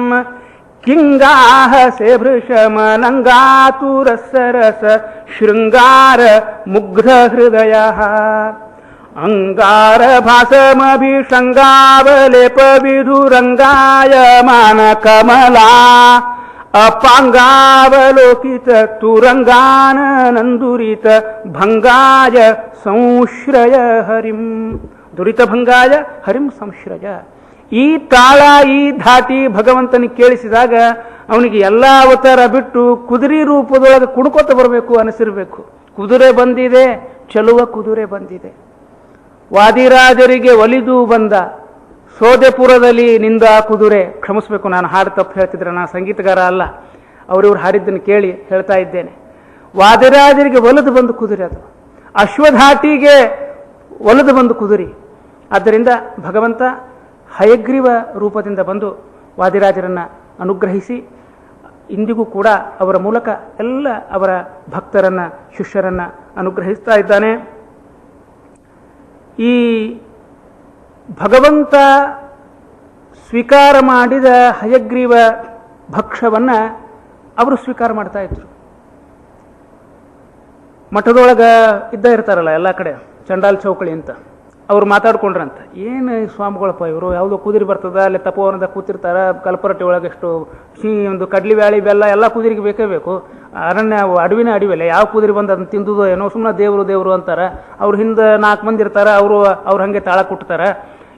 Speaker 1: ಕಿಂಗಾಹ ಸೇ ಭೃಶಮನಂಗಾತುರಸರಸ ಶೃಂಗಾರ ಮುಗ್ಧ ಹೃದಯ ಅಂಗಾರ ಭಾಸಮಭಿಷಂಗಾವಲೇಪ ವಿಧುರಂಗಾಯಮಾನ ಕಮಲಾ ಅಪಾಂಗಾವಲೋಕಿತ ತುರಂಗಾನ ನಂದುರಿತ ಭಂಗಾಯ ಸಂಶ್ರಯ ಹರಿಂ. ದುರಿತ ಭಂಗಾಯ ಹರಿಂ ಸಂಶ್ರಯ. ಈ ತಾಳ, ಈ ಧಾಟಿ ಭಗವಂತನಿಗೆ ಕೇಳಿಸಿದಾಗ ಅವನಿಗೆ ಎಲ್ಲ ಅವತಾರ ಬಿಟ್ಟು ಕುದುರೆ ರೂಪದೊಳಗೆ ಕುಡ್ಕೋತ ಬರಬೇಕು ಅನಿಸಿರ್ಬೇಕು. ಕುದುರೆ ಬಂದಿದೆ, ಚಲುವ ಕುದುರೆ ಬಂದಿದೆ. ವಾದಿರಾಜರಿಗೆ ಒಲಿದು ಬಂದ ಸೋದೆಪುರದಲ್ಲಿ ನಿಂದ ಕುದುರೆ. ಕ್ಷಮಿಸಬೇಕು, ನಾನು ಹಾಡು ತಪ್ಪು ಹೇಳ್ತಿದ್ರೆ, ನಾನು ಸಂಗೀತಗಾರ ಅಲ್ಲ. ಅವರಿವ್ರು ಹಾಡಿದ್ದನ್ನು ಕೇಳಿ ಹೇಳ್ತಾ ಇದ್ದೇನೆ. ವಾದಿರಾಜರಿಗೆ ಒಲಿದು ಬಂದು ಕುದುರೆ, ಅದು ಅಶ್ವಧಾಟಿಗೆ ಒಲಿದು ಬಂದು ಕುದುರೆ. ಆದ್ದರಿಂದ ಭಗವಂತ ಹಯಗ್ರೀವ ರೂಪದಿಂದ ಬಂದು ವಾದಿರಾಜರನ್ನು ಅನುಗ್ರಹಿಸಿ ಇಂದಿಗೂ ಕೂಡ ಅವರ ಮೂಲಕ ಎಲ್ಲ ಅವರ ಭಕ್ತರನ್ನ, ಶಿಷ್ಯರನ್ನ ಅನುಗ್ರಹಿಸ್ತಾ ಇದ್ದಾನೆ. ಈ ಭಗವಂತ ಸ್ವೀಕಾರ ಮಾಡಿದ ಹಯಗ್ರೀವ ಭಕ್ಷ್ಯವನ್ನ ಅವರು ಸ್ವೀಕಾರ ಮಾಡ್ತಾ ಇದ್ರು. ಮಠದೊಳಗ ಇರ್ತಾರಲ್ಲ ಎಲ್ಲ ಕಡೆ, ಚಂಡಾಲ್ ಚೌಕಳಿ ಅಂತ, ಅವ್ರು ಮಾತಾಡ್ಕೊಂಡ್ರಂತ, ಏನು ಸ್ವಾಮಿಗಳಪ್ಪ ಇವರು, ಯಾವುದೋ ಕುದುರೆ ಬರ್ತದ, ಅಲ್ಲಿ ತಪೋವನದ ಕೂತಿರ್ತಾರ, ಕಲ್ಪರಟ್ಟಿ ಒಳಗೆ ಎಷ್ಟು ಒಂದು ಕಡ್ಲಿ ಬ್ಯಾಳಿ ಬೆಲ್ಲ ಎಲ್ಲ ಕುದುರೆಗೆ ಬೇಕೇ ಬೇಕು. ಅರಣ್ಯ ಅಡವಿನ ಅಡವಿಲ್ಲ, ಯಾವ ಕುದುರೆ ಬಂದು ಅದನ್ನ ತಿಂದುದೋ ಏನೋ, ಸುಮ್ಮನೆ ದೇವರು ಅಂತಾರ. ಅವ್ರ ಹಿಂದೆ 4 ಮಂದಿ ಇರ್ತಾರ, ಅವ್ರು ಹಂಗೆ ತಾಳ ಕುಟ್ತಾರ.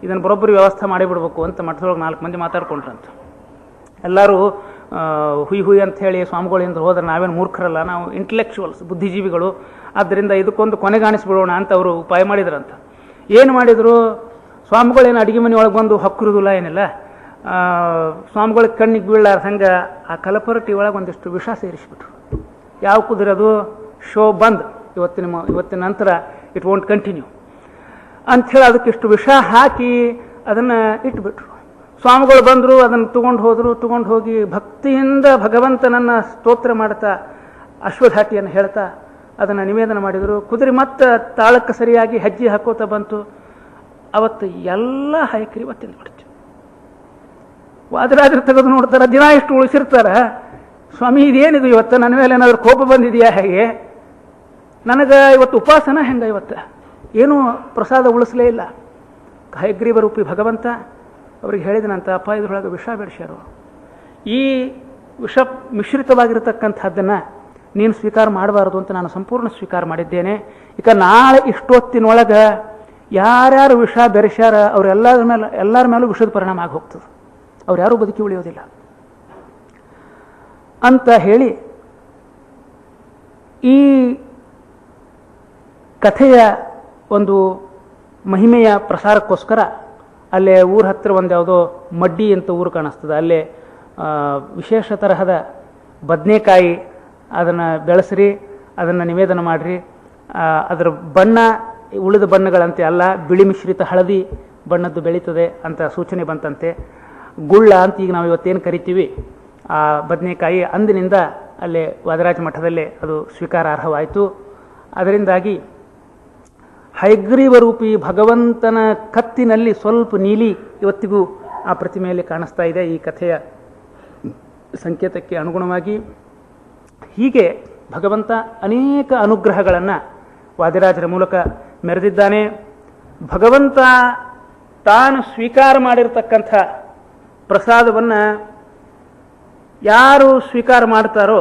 Speaker 1: ಇದನ್ನು ಬರೋಬ್ಬರಿ ವ್ಯವಸ್ಥೆ ಮಾಡಿಬಿಡ್ಬೇಕು ಅಂತ ಮಠದೊಳಗೆ 4 ಮಂದಿ ಮಾತಾಡ್ಕೊಂಡ್ರಂತ. ಎಲ್ಲರೂ ಹುಯ್ ಅಂತ ಹೇಳಿ ಸ್ವಾಮಿಗಳಿಂದ ಹೋದ್ರೆ ನಾವೇನು ಮೂರ್ಖರಲ್ಲ, ನಾವು ಇಂಟೆಲೆಕ್ಚುವಲ್ಸ್, ಬುದ್ಧಿಜೀವಿಗಳು. ಆದ್ದರಿಂದ ಇದಕ್ಕೊಂದು ಕೊನೆಗಾಣಿಸ್ಬಿಡೋಣ ಅಂತ ಅವರು ಉಪಾಯ ಮಾಡಿದ್ರಂತ. ಏನು ಮಾಡಿದರು? ಸ್ವಾಮಿಗಳೇನು ಅಡುಗೆ ಮನೆ ಒಳಗೆ ಬಂದು ಹೊಕ್ಕಿರೋದಿಲ್ಲ ಏನಿಲ್ಲ. ಸ್ವಾಮಿಗಳಿಗೆ ಕಣ್ಣಿಗೆ ಬೀಳಾರ ಹಂಗೆ ಆ ಕಲಪರಟಿ ಒಳಗೆ ಒಂದಿಷ್ಟು ವಿಷ ಸೇರಿಸ್ಬಿಟ್ರು. ಯಾವ ಕುದುರದು ಶೋ ಬಂದ್, ಇವತ್ತಿನ ನಂತರ ಇಟ್ ವೋಂಟ್ ಕಂಟಿನ್ಯೂ ಅಂಥೇಳಿ ಅದಕ್ಕಿಷ್ಟು ವಿಷ ಹಾಕಿ ಅದನ್ನು ಇಟ್ಬಿಟ್ರು. ಸ್ವಾಮಿಗಳು ಬಂದರು, ಅದನ್ನು ತಗೊಂಡು ಹೋಗಿ ಭಕ್ತಿಯಿಂದ ಭಗವಂತನನ್ನು ಸ್ತೋತ್ರ ಮಾಡ್ತಾ ಅಶ್ವಧಾಟಿಯನ್ನು ಹೇಳ್ತಾ ಅದನ್ನು ನಿವೇದನ ಮಾಡಿದರು. ಕುದುರೆ ಮತ್ತೆ ತಾಳಕ್ಕೆ ಸರಿಯಾಗಿ ಹೆಜ್ಜೆ ಹಾಕೋತಾ ಬಂತು. ಅವತ್ತು ಎಲ್ಲ ಹಯಕರಿ ತಿಂದ್ಬಿಡ್ತು. ವಾದರಾಜರು ತೆಗೆದು ನೋಡ್ತಾರೆ, ದಿನ ಇಷ್ಟು ಉಳಿಸಿರ್ತಾರೆ. ಸ್ವಾಮಿ ಇದೇನಿದು, ಇವತ್ತು ನನ್ನ ಮೇಲೆ ಏನಾದರೂ ಕೋಪ ಬಂದಿದೆಯಾ, ಹೇಗೆ ನನಗೆ ಇವತ್ತು ಉಪಾಸನ ಹೆಂಗೆ, ಇವತ್ತು ಏನೂ ಪ್ರಸಾದ ಉಳಿಸಲೇ ಇಲ್ಲ. ಹಯಗ್ರೀವ ರೂಪಿ ಭಗವಂತ ಅವ್ರಿಗೆ ಹೇಳಿದನಂತ, ಅಪ್ಪ ಇದ್ರೊಳಗೆ ವಿಷ ಬೆಳೆಸ್ಯಾರು, ಈ ವಿಷ ಮಿಶ್ರಿತವಾಗಿರತಕ್ಕಂಥದ್ದನ್ನು ನೀನು ಸ್ವೀಕಾರ ಮಾಡಬಾರದು ಅಂತ ನಾನು ಸಂಪೂರ್ಣ ಸ್ವೀಕಾರ ಮಾಡಿದ್ದೇನೆ. ಈಗ ನಾಳೆ ಇಷ್ಟೊತ್ತಿನೊಳಗೆ ಯಾರ್ಯಾರು ವಿಷ ಬೆರೆಸ್ಯಾರ ಎಲ್ಲರ ಮೇಲೂ ವಿಷದ ಪರಿಣಾಮ ಆಗಿ ಹೋಗ್ತದೆ, ಅವ್ರು ಯಾರೂ ಬದುಕಿ ಉಳಿಯೋದಿಲ್ಲ ಅಂತ ಹೇಳಿ ಈ ಕಥೆಯ ಒಂದು ಮಹಿಮೆಯ ಪ್ರಸಾರಕ್ಕೋಸ್ಕರ ಅಲ್ಲೇ ಊರ ಹತ್ತಿರ ಒಂದು ಯಾವುದೋ ಮಡ್ಡಿ ಅಂತ ಊರು ಕಾಣಿಸ್ತದೆ, ಅಲ್ಲೇ ವಿಶೇಷ ತರಹದ ಬದನೆಕಾಯಿ ಅದನ್ನು ಬೆಳೆಸ್ರಿ, ಅದನ್ನು ನಿವೇದನ ಮಾಡಿರಿ. ಅದರ ಬಣ್ಣ ಉಳಿದ ಬಣ್ಣಗಳಂತೆ ಅಲ್ಲ, ಬಿಳಿ ಮಿಶ್ರಿತ ಹಳದಿ ಬಣ್ಣದ್ದು ಬೆಳೀತದೆ ಅಂತ ಸೂಚನೆ ಬಂತಂತೆ. ಗುಳ್ಳ ಅಂತ ಈಗ ನಾವು ಇವತ್ತೇನು ಕರಿತೀವಿ ಆ ಬದನೆಕಾಯಿ, ಅಂದಿನಿಂದ ಅಲ್ಲೇ ವಾದರಾಜ ಮಠದಲ್ಲೇ ಅದು ಸ್ವೀಕಾರಾರ್ಹವಾಯಿತು. ಅದರಿಂದಾಗಿ ಹಯಗ್ರೀವ ರೂಪಿ ಭಗವಂತನ ಕತ್ತಿನಲ್ಲಿ ಸ್ವಲ್ಪ ನೀಲಿ ಇವತ್ತಿಗೂ ಆ ಪ್ರತಿಮೆಯಲ್ಲಿ ಕಾಣಿಸ್ತಾ ಇದೆ ಈ ಕಥೆಯ ಸಂಕೇತಕ್ಕೆ ಅನುಗುಣವಾಗಿ. ಹೀಗೆ ಭಗವಂತ ಅನೇಕ ಅನುಗ್ರಹಗಳನ್ನು ವಾದಿರಾಜರ ಮೂಲಕ ಮೆರೆದಿದ್ದಾನೆ. ಭಗವಂತ ತಾನು ಸ್ವೀಕಾರ ಮಾಡಿರತಕ್ಕಂಥ ಪ್ರಸಾದವನ್ನು ಯಾರು ಸ್ವೀಕಾರ ಮಾಡ್ತಾರೋ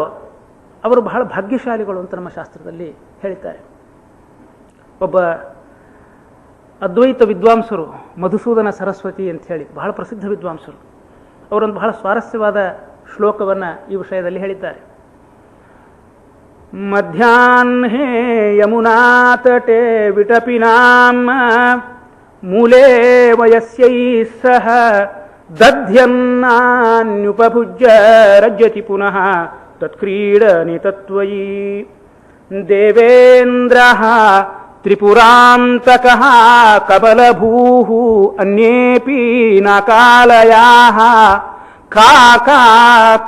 Speaker 1: ಅವರು ಬಹಳ ಭಾಗ್ಯಶಾಲಿಗಳು ಅಂತ ನಮ್ಮ ಶಾಸ್ತ್ರದಲ್ಲಿ ಹೇಳಿದ್ದಾರೆ. ಒಬ್ಬ ಅದ್ವೈತ ವಿದ್ವಾಂಸರು ಮಧುಸೂದನ ಸರಸ್ವತಿ ಅಂತ ಹೇಳಿ ಬಹಳ ಪ್ರಸಿದ್ಧ ವಿದ್ವಾಂಸರು, ಅವರೊಂದು ಬಹಳ ಸ್ವಾರಸ್ಯವಾದ ಶ್ಲೋಕವನ್ನು ಈ ವಿಷಯದಲ್ಲಿ ಹೇಳಿದ್ದಾರೆ. ಮಧ್ಯಾಹ್ನೇ ಯಮುನಾತಟೆ ವಿಟಪಿನಾಂ ಮೂಲೆ ವಯಸ್ಯೈ ಸಹ ದಧ್ಯನ್ನಾನ್ಯುಪಭುಜ್ಯ ರಜ್ಯತಿ ಪುನಃ ತತ್ಕ್ರೀಡನಿ ತತ್ವಯಿ ದೇವೇಂದ್ರಃ ತ್ರಿಪುರಾಂತಕಃ ಕಬಲಭೂಃ ಅನ್ಯೇಪಿ ನಾಕಾಲಯಾಃ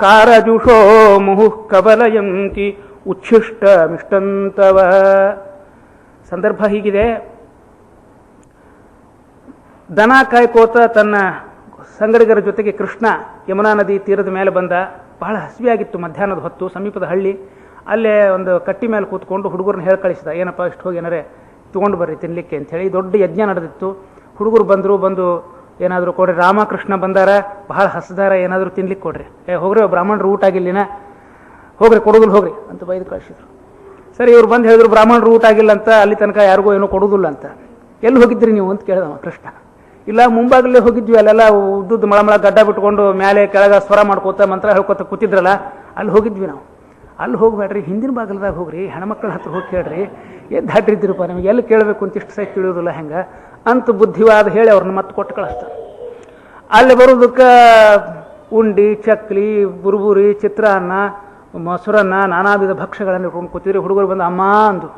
Speaker 1: ಕಾರಜುಷೋ ಮುಹುಃ ಕಬಲಯಂತಿ ಉಚ್ಛಿಷ್ಟ ಮಿಷ್ಟಂತವ. ಸಂದರ್ಭ ಹೀಗಿದೆ, ದನ ಕಾಯ್ಕೋತ ತನ್ನ ಸಂಗಡಿಗರ ಜೊತೆಗೆ ಕೃಷ್ಣ ಯಮುನಾ ನದಿ ತೀರದ ಮೇಲೆ ಬಂದ. ಬಹಳ ಹಸಿವೆಯಾಗಿತ್ತು, ಮಧ್ಯಾಹ್ನದ ಹೊತ್ತು, ಸಮೀಪದ ಹಳ್ಳಿ. ಅಲ್ಲೇ ಒಂದು ಕಟ್ಟಿ ಮೇಲೆ ಕೂತ್ಕೊಂಡು ಹುಡುಗರನ್ನ ಹೇಳಿ ಕಳಿಸಿದ, ಏನಪ್ಪ ಇಷ್ಟು ಹೋಗಿ ಏನಾರೇ ತೊಗೊಂಡು ಬರ್ರಿ ತಿನ್ನಲಿಕ್ಕೆ ಅಂಥೇಳಿ. ದೊಡ್ಡ ಯಜ್ಞ ನಡೆದಿತ್ತು. ಹುಡುಗರು ಬಂದು ಏನಾದರೂ ಕೊಡ್ರಿ, ರಾಮಕೃಷ್ಣ ಬಂದಾರ, ಬಹಳ ಹಸದಾರ, ಏನಾದರೂ ತಿನ್ಲಿಕ್ಕೆ ಕೊಡ್ರಿ. ಹೋಗ್ರಿ ಬ್ರಾಹ್ಮಣರು ಊಟ ಆಗಿಲ್ಲಿನ, ಹೋಗ್ರಿ ಕೊಡೋದಿಲ್ಲ ಹೋಗ್ರಿ ಅಂತ ಬೈದು ಕಳಿಸಿದ್ರು. ಸರಿ, ಇವ್ರು ಬಂದು ಹೇಳಿದ್ರು ಬ್ರಾಹ್ಮಣರು ಊಟ ಆಗಿಲ್ಲ ಅಂತ, ಅಲ್ಲಿ ತನಕ ಯಾರಿಗೂ ಏನೋ ಕೊಡೋದಿಲ್ಲ ಅಂತ. ಎಲ್ಲಿ ಹೋಗಿದ್ರಿ ನೀವು ಅಂತ ಕೇಳಿದವ ಕೃಷ್ಣ. ಇಲ್ಲ, ಮುಂಭಾಗಲ್ಲೇ ಹೋಗಿದ್ವಿ, ಅಲ್ಲೆಲ್ಲ ಉದ್ದುದ್ದು ಮಳಮಳ ಗಡ್ಡ ಬಿಟ್ಕೊಂಡು ಮೇಲೆ ಕೆಳಗ ಸ್ವರ ಮಾಡ್ಕೋತ ಮಂತ್ರ ಹೇಳ್ಕೊತ ಕೂತಿದ್ರಲ್ಲ, ಅಲ್ಲಿ ಹೋಗಿದ್ವಿ ನಾವು. ಅಲ್ಲಿ ಹೋಗ್ಬೇಡ್ರಿ, ಹಿಂದಿನ ಬಾಗಲದಾಗ ಹೋಗ್ರಿ, ಹೆಣ್ಮಕ್ಳ ಹತ್ರ ಹೋಗಿ ಕೇಳ್ರಿ, ಎದ್ದು ಹಾಟಿರ್ತೀರಪ್ಪ, ನಿಮಗೆ ಎಲ್ಲಿ ಕೇಳಬೇಕು ಅಂತ ಇಷ್ಟು ಸಹಿತ ತಿಳಿಯೋದಿಲ್ಲ ಹೆಂಗೆ ಅಂತ ಬುದ್ಧಿವಾದ ಹೇಳಿ ಅವ್ರನ್ನ ಮತ್ತೆ ಕೊಟ್ಟು ಕಳಿಸ್ತಾರೆ. ಅಲ್ಲಿ ಬರೋದಕ್ಕೆ ಉಂಡಿ, ಚಕ್ಲಿ, ಬುರುಬುರಿ, ಚಿತ್ರಾನ್ನ, ಮೊಸರನ್ನ, ನಾನಾ ವಿಧ ಭಕ್ಷ್ಯಗಳನ್ನು ಇಟ್ಕೊಂಡು ಕೂತಿದ್ರಿ. ಹುಡುಗರು ಬಂದು ಅಮ್ಮ ಅಂದು.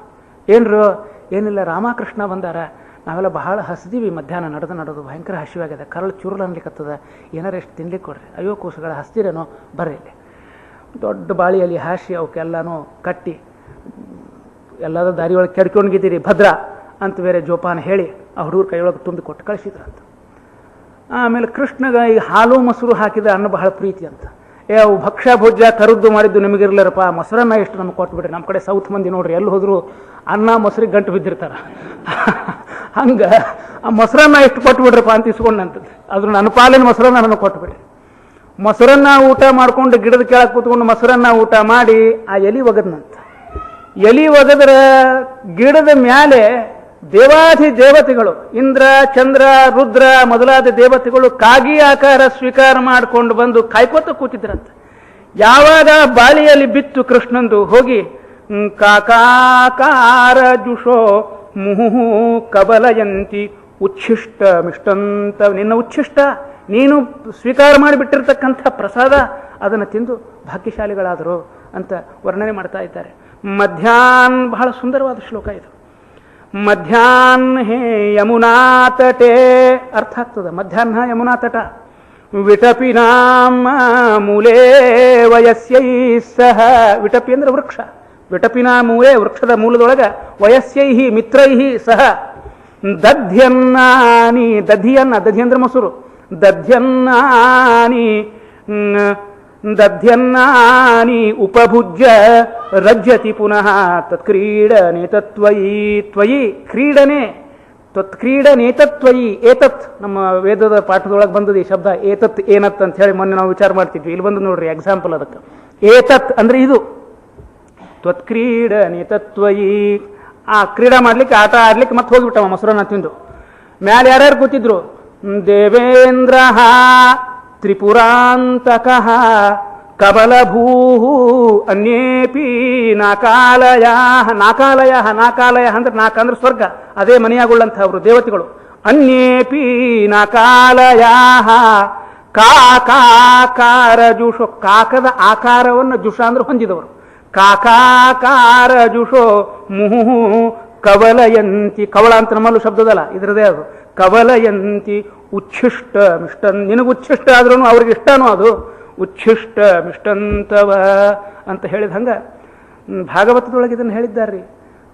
Speaker 1: ಏನ್ರು? ಏನಿಲ್ಲ, ರಾಮಕೃಷ್ಣ ಬಂದಾರ, ನಾವೆಲ್ಲ ಬಹಳ ಹಸಿದೀವಿ, ಮಧ್ಯಾಹ್ನ ನಡೆದು ಭಯಂಕರ ಹಸಿವಾಗಿದೆ, ಕರಳು ಚುರುಳು ಅನ್ಲಿಕ್ಕತ್ತದ, ಏನಾರು ಎಷ್ಟು ತಿನ್ಲಿಕ್ಕೆ ಕೊಡ್ರಿ. ಅಯ್ಯೋ ಕೂಸುಗಳ ಹಸ್ತಿರೇನೋ, ಬರ್ರಿ ಇಲ್ಲಿ. ದೊಡ್ಡ ಬಾಳಿಯಲ್ಲಿ ಹಾಸಿ ಅವಕ್ಕೆಲ್ಲನೂ ಕಟ್ಟಿ ಎಲ್ಲದ ದಾರಿ ಒಳಗೆ ಕೆಡ್ಕೊಂಡಿದ್ದೀರಿ ಭದ್ರ ಅಂತ ಬೇರೆ ಜೋಪಾನ ಹೇಳಿ ಆ ಹುಡುಗರ ಕೈಯೊಳಗೆ ತುಂಬಿ ಕೊಟ್ಟು ಕಳಿಸಿದ್ರಂತ. ಆಮೇಲೆ ಕೃಷ್ಣಗ ಈ ಹಾಲು ಮೊಸರು ಹಾಕಿದ ಅನ್ನ ಬಹಳ ಪ್ರೀತಿ ಅಂತ. ಅವು ಭಕ್ಷ್ಯ ಭೋಜ್ಯ ಕರುದ್ದು ಮಾಡಿದ್ದು ನಿಮಗಿರ್ಲಾರಪ್ಪ, ಮೊಸರನ್ನ ಎಷ್ಟು ನಮ್ಗೆ ಕೊಟ್ಬಿಡ್ರಿ. ನಮ್ಮ ಕಡೆ ಸೌತ್ ಮಂದಿ ನೋಡ್ರಿ, ಎಲ್ಲಿ ಹೋದ್ರು ಅನ್ನ ಮೊಸರಿಗೆ ಗಂಟು ಬಿದ್ದಿರ್ತಾರ. ಹಂಗೆ ಆ ಮೊಸರನ್ನ ಎಷ್ಟು ಕೊಟ್ಬಿಡ್ರಪ್ಪ ಅಂತ ಇಸ್ಕೊಂಡಂತದ್ದು. ಅದ್ರ ನನ್ನ ಪಾಲಿನ ಮೊಸರನ್ನ ನನಗೆ ಕೊಟ್ಬಿಡ್ರಿ. ಮೊಸರನ್ನ ಊಟ ಮಾಡ್ಕೊಂಡು ಗಿಡದ ಕೆಳಗೆ ಕೂತ್ಕೊಂಡು ಮೊಸರನ್ನ ಊಟ ಮಾಡಿ ಆ ಎಲಿ ಒಗದ್ನಂತ. ಎಲಿ ಒಗದ್ರ ಗಿಡದ ಮ್ಯಾಲೆ ದೇವಾಧಿ ದೇವತೆಗಳು, ಇಂದ್ರ, ಚಂದ್ರ, ರುದ್ರ ಮೊದಲಾದ ದೇವತೆಗಳು ಕಾಗಿ ಆಕಾರ ಸ್ವೀಕಾರ ಮಾಡಿಕೊಂಡು ಬಂದು ಕಾಯ್ಕೋತ ಕೂತಿದ್ರಂತ. ಯಾವಾಗ ಬಾಳಿಯಲ್ಲಿ ಬಿತ್ತು ಕೃಷ್ಣಂದು, ಹೋಗಿ ಕಾಕಾರ ಜುಷೋ ಮುಹು ಕಬಲಯಂತಿ ಉಚ್ಛಿಷ್ಟ ಮಿಷ್ಟಂತ ನಿನ್ನ ಉಚ್ಛಿಷ್ಟ ನೀನು ಸ್ವೀಕಾರ ಮಾಡಿಬಿಟ್ಟಿರ್ತಕ್ಕಂಥ ಪ್ರಸಾದ ಅದನ್ನು ತಿಂದು ಭಾಗ್ಯಶಾಲಿಗಳಾದರು ಅಂತ ವರ್ಣನೆ ಮಾಡ್ತಾ ಇದ್ದಾರೆ. ಮಧ್ಯಾಹ್ನ ಬಹಳ ಸುಂದರವಾದ ಶ್ಲೋಕ ಇದು. ಮಧ್ಯಾಹ್ನ ಹೇ ಯಮುನಾ ತಟೆ ಅರ್ಥ ಆಗ್ತದೆ. ಮಧ್ಯಾಹ್ನ ಯಮುನಾ ತಟ ವಿಟಪಿನಾಮ ಮೂಲೆ ವಯಸ್ಸೈ ಸಹ. ವಿಟಪಿ ಅಂದ್ರೆ ವೃಕ್ಷ. ವಿಟಪಿನ ಮೂಲೆ ವೃಕ್ಷದ ಮೂಲದೊಳಗೆ ವಯಸ್ಸೈ ಮಿತ್ರೈ ಸಹ ದಧ್ಯನ್ನಾನಿ. ದಧಿ ಅಂದ್ರೆ ಮೊಸರು. ದಧ್ಯನ್ನಾನಿ ಉಪಭುಜ್ಯ ರಜ್ಯತಿ ಪುನಃ ತತ್ಕ್ರೀಡನೇತತ್ವಯಿ ತ್ವಯಿ. ಕ್ರೀಡನೆ ತ್ವತ್ಕ್ರೀಡನೇತತ್ವಯಿ. ಏತತ್ ನಮ್ಮ ವೇದದ ಪಾಠದೊಳಗೆ ಬಂದದ ಈ ಶಬ್ದ. ಏತತ್ ಏನತ್ ಅಂತ ಹೇಳಿ ಮೊನ್ನೆ ನಾವು ವಿಚಾರ ಮಾಡ್ತಿದ್ವಿ. ಇಲ್ಲಿ ಬಂದು ನೋಡ್ರಿ ಎಕ್ಸಾಂಪಲ್ ಅದಕ್ಕೆ. ಏತತ್ ಅಂದ್ರೆ ಇದು. ತ್ವತ್ಕ್ರೀಡನೇತತ್ವಯಿ. ಆ ಕ್ರೀಡಾ ಮಾಡ್ಲಿಕ್ಕೆ ಆಟ ಆಡ್ಲಿಕ್ಕೆ ಮತ್ತೆ ಹೋಗಿಬಿಟ್ಟವ ಮೊಸರನ್ನ ತಿಂದು. ಮ್ಯಾಲೆ ಯಾರ್ಯಾರು ಕೂತಿದ್ರು? ದೇವೇಂದ್ರ ತ್ರಿಪುರಾಂತಕ ಕಬಲಭೂ ಅನ್ಯೇಪಿ ನಾಕಾಲಯ. ನಾಕಾಲಯ ಅಂದ್ರೆ ನಾಕ ಅಂದ್ರೆ ಸ್ವರ್ಗ, ಅದೇ ಮನೆಯಾಗುಳ್ಳಂಥವ್ರು ದೇವತೆಗಳು. ಅನ್ಯೇಪಿ ನಾಕಾಲಯ ಕಾಕಾರ ಜುಷೋ. ಕಾಕದ ಆಕಾರವನ್ನು ಜುಷ ಅಂದ್ರೆ ಹೊಂದಿದವರು. ಕಾಕಾರ ಜುಷೋ ಮುಹು ಕವಲಯಂತಿ. ಕವಳ ಅಂತ ನಮ್ಮಲ್ಲೂ ಶಬ್ದದಲ್ಲ, ಇದರದೇ ಅದು. ಕವಲಯಂತಿ ಉಚ್ಛಿಷ್ಟ ಮಿಷ್ಟನ್. ನಿನಗೆ ಉಚ್ಛಿಷ್ಟ ಆದ್ರೂ ಅವ್ರಿಗೆ ಇಷ್ಟನೂ ಅದು. ಉಚ್ಛಿಷ್ಟ ಮಿಷ್ಟಂತವ ಅಂತ ಹೇಳಿದ ಹಂಗ ಭಾಗವತದೊಳಗೆ ಇದನ್ನು ಹೇಳಿದ್ದಾರ್ರಿ.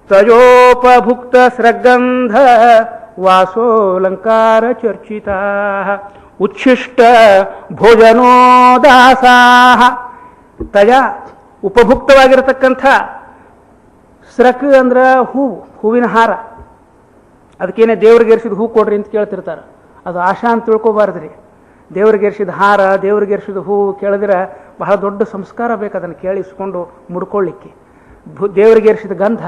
Speaker 1: ತಯೋಪಭುಕ್ತ ಸ್ರಗಂಧ ವಾಸೋಲಂಕಾರ ಚರ್ಚಿತ ಉಚ್ಛಿಷ್ಟ ಭೋಜನೋದಾಸಾಹ. ತಯ ಉಪಭುಕ್ತವಾಗಿರತಕ್ಕಂಥ ಸ್ರಕ್ ಅಂದ್ರೆ ಹೂವು, ಹೂವಿನ ಹಾರ. ಅದಕ್ಕೇನೆ ದೇವ್ರಿಗೇರಿಸಿದ ಹೂ ಕೊಡ್ರಿ ಅಂತ ಕೇಳ್ತಿರ್ತಾರೆ. ಅದು ಆಶಾ ಅಂತ ತಿಳ್ಕೊಬಾರ್ದ್ರಿ. ದೇವ್ರಿಗೇರಿಸಿದ ಹಾರ, ದೇವ್ರಿಗೇರಿಸಿದ ಹೂ ಕೇಳಿದ್ರೆ ಬಹಳ ದೊಡ್ಡ ಸಂಸ್ಕಾರ ಬೇಕು ಅದನ್ನು ಕೇಳಿಸ್ಕೊಂಡು ಮುಡ್ಕೊಳ್ಳಿಕ್ಕೆ. ದೇವರಿಗೇರಿಸಿದ ಗಂಧ,